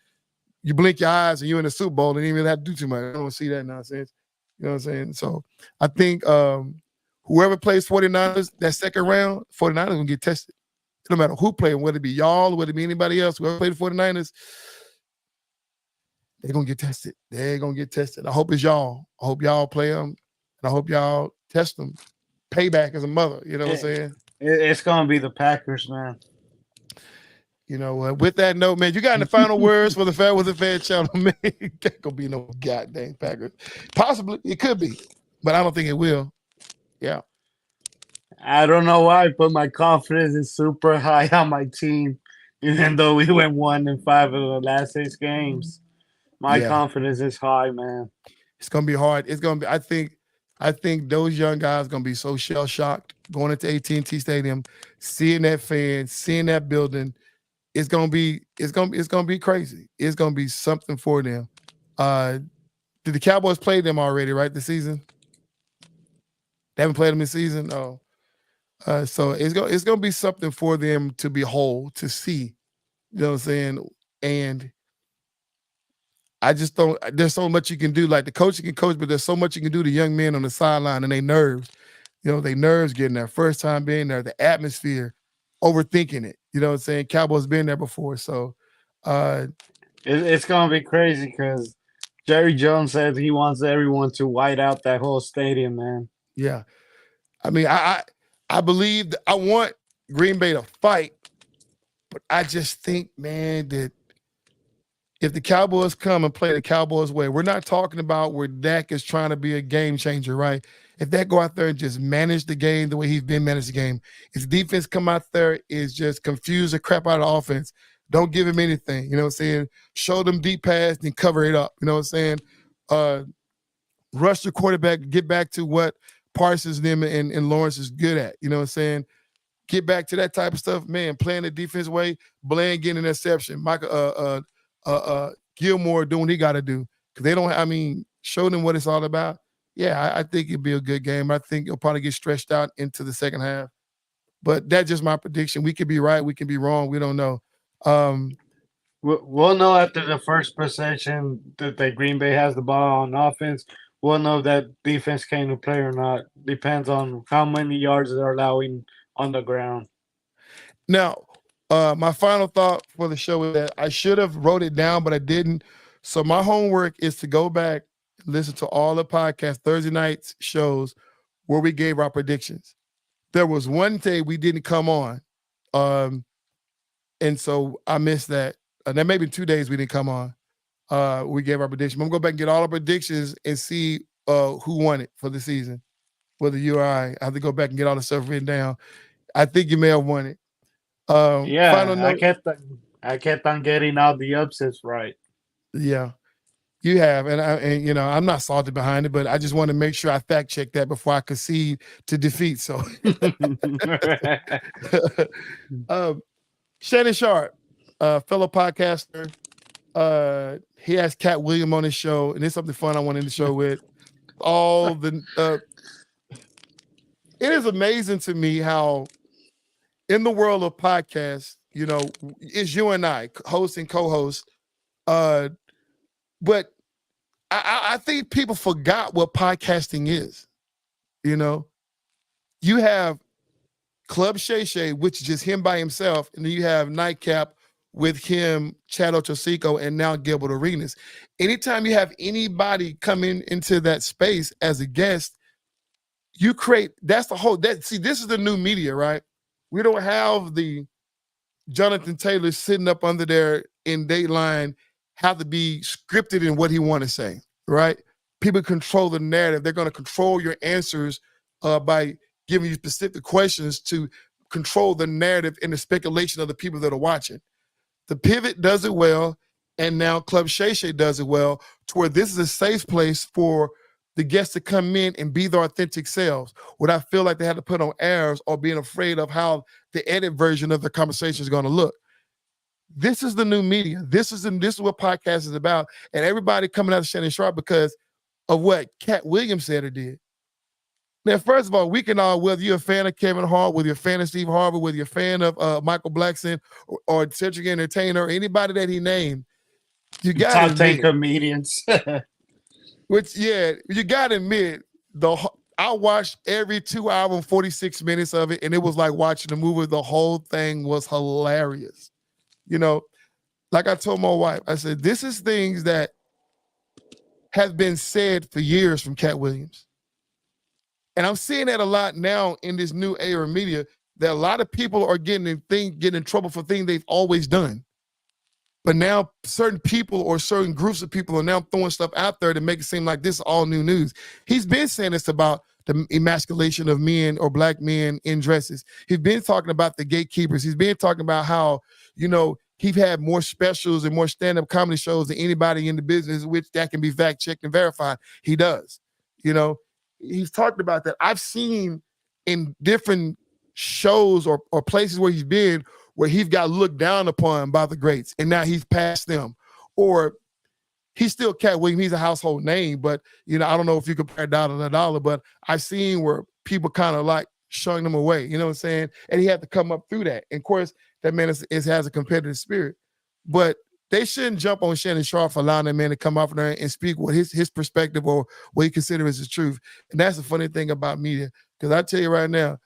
You blink your eyes and you're in the Super Bowl and you didn't even have to do too much. I don't want to see that nonsense. You know what I'm saying? So I think whoever plays 49ers that second round, 49ers gonna get tested. No matter who plays, whether it be y'all, whether it be anybody else, whoever played the 49ers, they're gonna get tested. They're gonna get tested. I hope it's y'all. I hope y'all play them. And I hope y'all test them. Payback as a mother. You know what I'm saying? It's gonna be the Packers, man. You know, with that note, man, you got any final words for the Fair with the Fair channel, man? That gonna be no goddamn Packers. Possibly, it could be, but I don't think it will. Yeah. I don't know why, but my confidence is super high on my team, even though we went 1-5 of the last 6 games. My Yeah. confidence is high, man. It's gonna be hard. It's gonna be. I think those young guys gonna be so shell shocked going into AT&T Stadium, seeing that fan, seeing that building. It's gonna be. It's gonna be crazy. It's gonna be something for them. Did the Cowboys play them already? Right, this season. They haven't played them this season. No. So it's gonna be something for them to behold, to see. You know what I'm saying? And I just don't. There's so much you can do. Like the coach can coach, but there's so much you can do to young men on the sideline and they nerves. You know, they nerves getting there, first time being there, the atmosphere, overthinking it. You know what I'm saying? Cowboys been there before, so uh, It's gonna be crazy because Jerry Jones says he wants everyone to white out that whole stadium, man. yeah. I mean, I believe that I want Green Bay to fight, but I just think, man, that if the Cowboys come and play the Cowboys way, we're not talking about where Dak is trying to be a game changer, right? If Dak go out there and just manage the game the way he's been managed the game, if defense come out there is just confuse the crap out of the offense, don't give him anything, you know what I'm saying? Show them deep pass and cover it up, you know what I'm saying? Uh, Rush the quarterback, get back to what Parsons them and Lawrence is good at, you know what I'm saying? Get back to that type of stuff, man. Playing the defense way, Bland getting an interception, Michael Gilmore doing what he got to do because they don't. I mean, show them what it's all about. Yeah, I think it'd be a good game. I think it'll probably get stretched out into the second half. But that's just my prediction. We could be right, we can be wrong. We don't know. Um, We'll know after the first possession that Green Bay has the ball on offense. We'll know if that defense came to play or not. Depends on how many yards they're allowing on the ground. Now, my final thought for the show is that I should have wrote it down, but I didn't. So my homework is to go back and listen to all the podcast Thursday nights shows where we gave our predictions. There was one day we didn't come on, um, and so I missed that. There may be 2 days we didn't come on. We gave our prediction. I'm gonna go back and get all our predictions and see who won it for the season. Whether you or I have to go back and get all the stuff written down. I think you may have won it. Final Yeah, note. I kept on getting all the upsets right. Yeah, you have, and you know I'm not salty behind it, but I just want to make sure I fact check that before I concede to defeat. So, um, Shannon Sharp, fellow podcaster, he has Cat William on his show, and it's something fun I want in the show with all the. It is amazing to me how in the world of podcasts, you know, it's you and I, host and co-host, but I think people forgot what podcasting is. You know, you have Club Shay Shay, which is just him by himself, and then you have Nightcap with him, Chad Ochocinco, and now Gilbert Arenas. Anytime you have anybody come into that space as a guest, you create. That's the whole. See, this is the new media, right? We don't have the Jonathan Taylor sitting up under there in Dateline have to be scripted in what he want to say, right? People control the narrative. They're going to control your answers by giving you specific questions to control the narrative and the speculation of the people that are watching. The Pivot does it well, and now Club Shay Shay does it well, to where this is a safe place for the guests to come in and be their authentic selves without feel like they had to put on airs or being afraid of how the edit version of the conversation is going to look. This is the new media. This is what podcast is about. And everybody coming out of Shannon Sharp because of what Cat Williams said or did. Now, first of all, we can all, whether you're a fan of Kevin Hart, whether you're a fan of Steve Harvey, whether you're a fan of Michael Blackson or Cedric Entertainer, or anybody that he named, you got to Top 10 admit, comedians. which, yeah, you got to admit, I watched every 2 hour and 46 minutes of it, and it was like watching the movie. The whole thing was hilarious. You know, like I told my wife, I said, this is things that have been said for years from Cat Williams. And I'm seeing that a lot now in this new era of media, that a lot of people are getting in trouble for things they've always done. But now certain people or certain groups of people are now throwing stuff out there to make it seem like this is all new news. He's been saying this about the emasculation of men or black men in dresses. He's been talking about the gatekeepers. He's been talking about how, he's had more specials and more stand-up comedy shows than anybody in the business, which that can be fact-checked and verified. He does. He's talked about that. I've seen in different shows or places where he's been where he's got looked down upon by the greats, and now he's past them. Or he's still Cat Williams. He's a household name, but, I don't know if you compare dollar to dollar, but I've seen where people kind of like showing him away, you know what I'm saying? And he had to come up through that. And of course, that man has a competitive spirit. But they shouldn't jump on Shannon Sharp for allowing that man to come off there and speak what his perspective or what he considers the truth. And that's the funny thing about media. Because I tell you right now,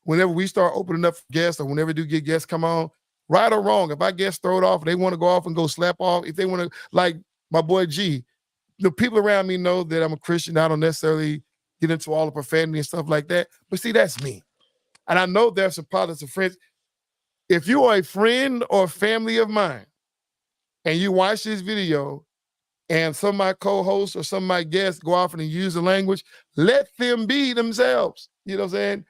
whenever we start opening up for guests or whenever we do get guests come on, right or wrong, if our guests throw it off, they want to go off and go slap off, if they want to, like my boy G, the people around me know that I'm a Christian. I don't necessarily get into all the profanity and stuff like that. But see, that's me. And I know there's some positive friends. If you are a friend or family of mine and you watch this video and some of my co-hosts or some of my guests go off and use the language, let them be themselves. You know what I'm saying?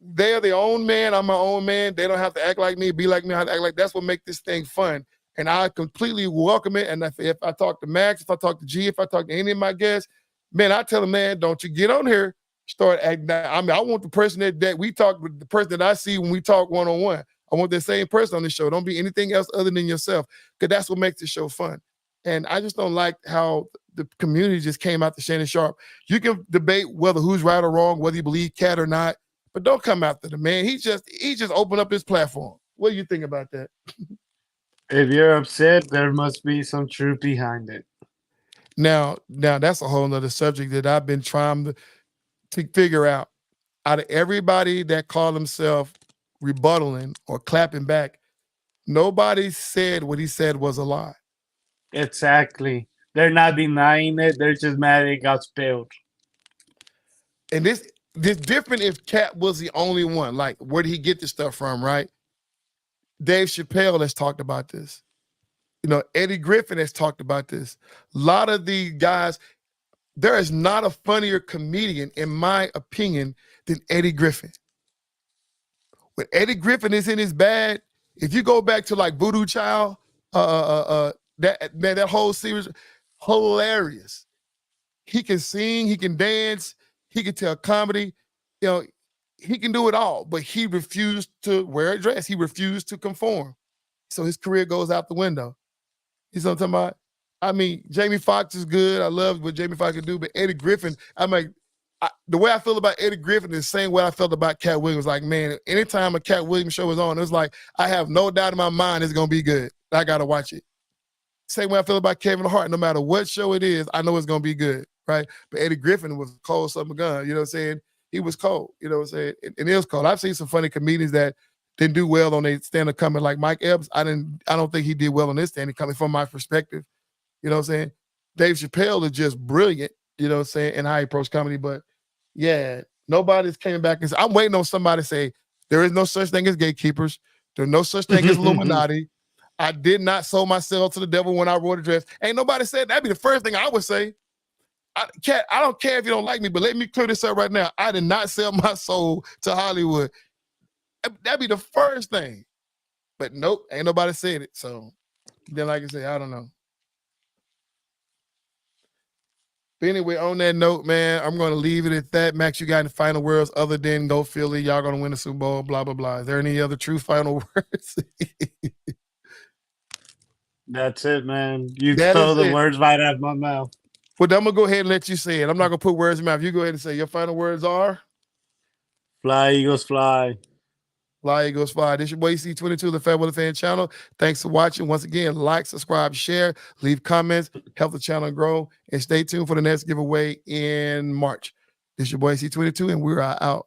They're their own man. I'm my own man. They don't have to act like me, be like me. I have to act like that's what makes this thing fun. And I completely welcome it. And if I talk to Max, if I talk to G, if I talk to any of my guests, man, I tell them, man, don't you get on here, start acting. I mean, I want the person that we talk with, the person that I see when we talk one-on-one. I want the same person on the show. Don't be anything else other than yourself, because that's what makes the show fun. And I just don't like how the community just came out to Shannon Sharp. You can debate whether who's right or wrong, whether you believe Cat or not, but don't come after the man. He just opened up his platform. What do you think about that? If you're upset, there must be some truth behind it. Now that's a whole nother subject that I've been trying to figure out. Out of everybody that called himself rebuttaling or clapping back, nobody said what he said was a lie. Exactly. They're not denying it. They're just mad it got spilled. And this different if Cat was the only one. Like, where did he get this stuff from, right? Dave Chappelle has talked about this. Eddie Griffin has talked about this. A lot of these guys, there is not a funnier comedian, in my opinion, than Eddie Griffin. When Eddie Griffin is in his bag, if you go back to like Voodoo Child, that whole series, hilarious. He can sing, he can dance, he can tell comedy. He can do it all, but he refused to wear a dress. He refused to conform. So his career goes out the window. You know what I'm talking about? I mean, Jamie Foxx is good. I love what Jamie Foxx can do, but Eddie Griffin, the way I feel about Eddie Griffin is the same way I felt about Cat Williams. Like, man, anytime a Cat Williams show is on, it's like, I have no doubt in my mind it's going to be good. I got to watch it. Same way I feel about Kevin Hart. No matter what show it is, I know it's going to be good, right? But Eddie Griffin was cold summer gun, you know what I'm saying? He was cold, you know what I'm saying? And it was cold. I've seen some funny comedians that didn't do well on their stand-up comedy, like Mike Epps. I don't think he did well on his stand-up comedy from my perspective. You know what I'm saying? Dave Chappelle is just brilliant, you know what I'm saying, in how he approached comedy. But yeah, nobody's came back and said, I'm waiting on somebody to say, there is no such thing as gatekeepers. There's no such thing as Illuminati. I did not sow myself to the devil when I wore the dress. Ain't nobody said that'd be the first thing I would say. I don't care if you don't like me, but let me clear this up right now. I did not sell my soul to Hollywood. That'd be the first thing. But nope, ain't nobody said it. So then, like I say, I don't know. But anyway, on that note, man, I'm going to leave it at that. Max, you got any final words other than go Philly? Y'all going to win the Super Bowl, blah, blah, blah. Is there any other true final words? That's it, man. You That stole is the it. words right out of my mouth. Well, I'm going to go ahead and let you say it. I'm not going to put words in your mouth. You go ahead and say your final words are? Fly, Eagles, fly. Fly Eagles Fly. This your boy EC22, the Fat Weather Fan channel. Thanks for watching. Once again, like, subscribe, share, leave comments, help the channel grow, and stay tuned for the next giveaway in March. This your boy EC22, and we're out.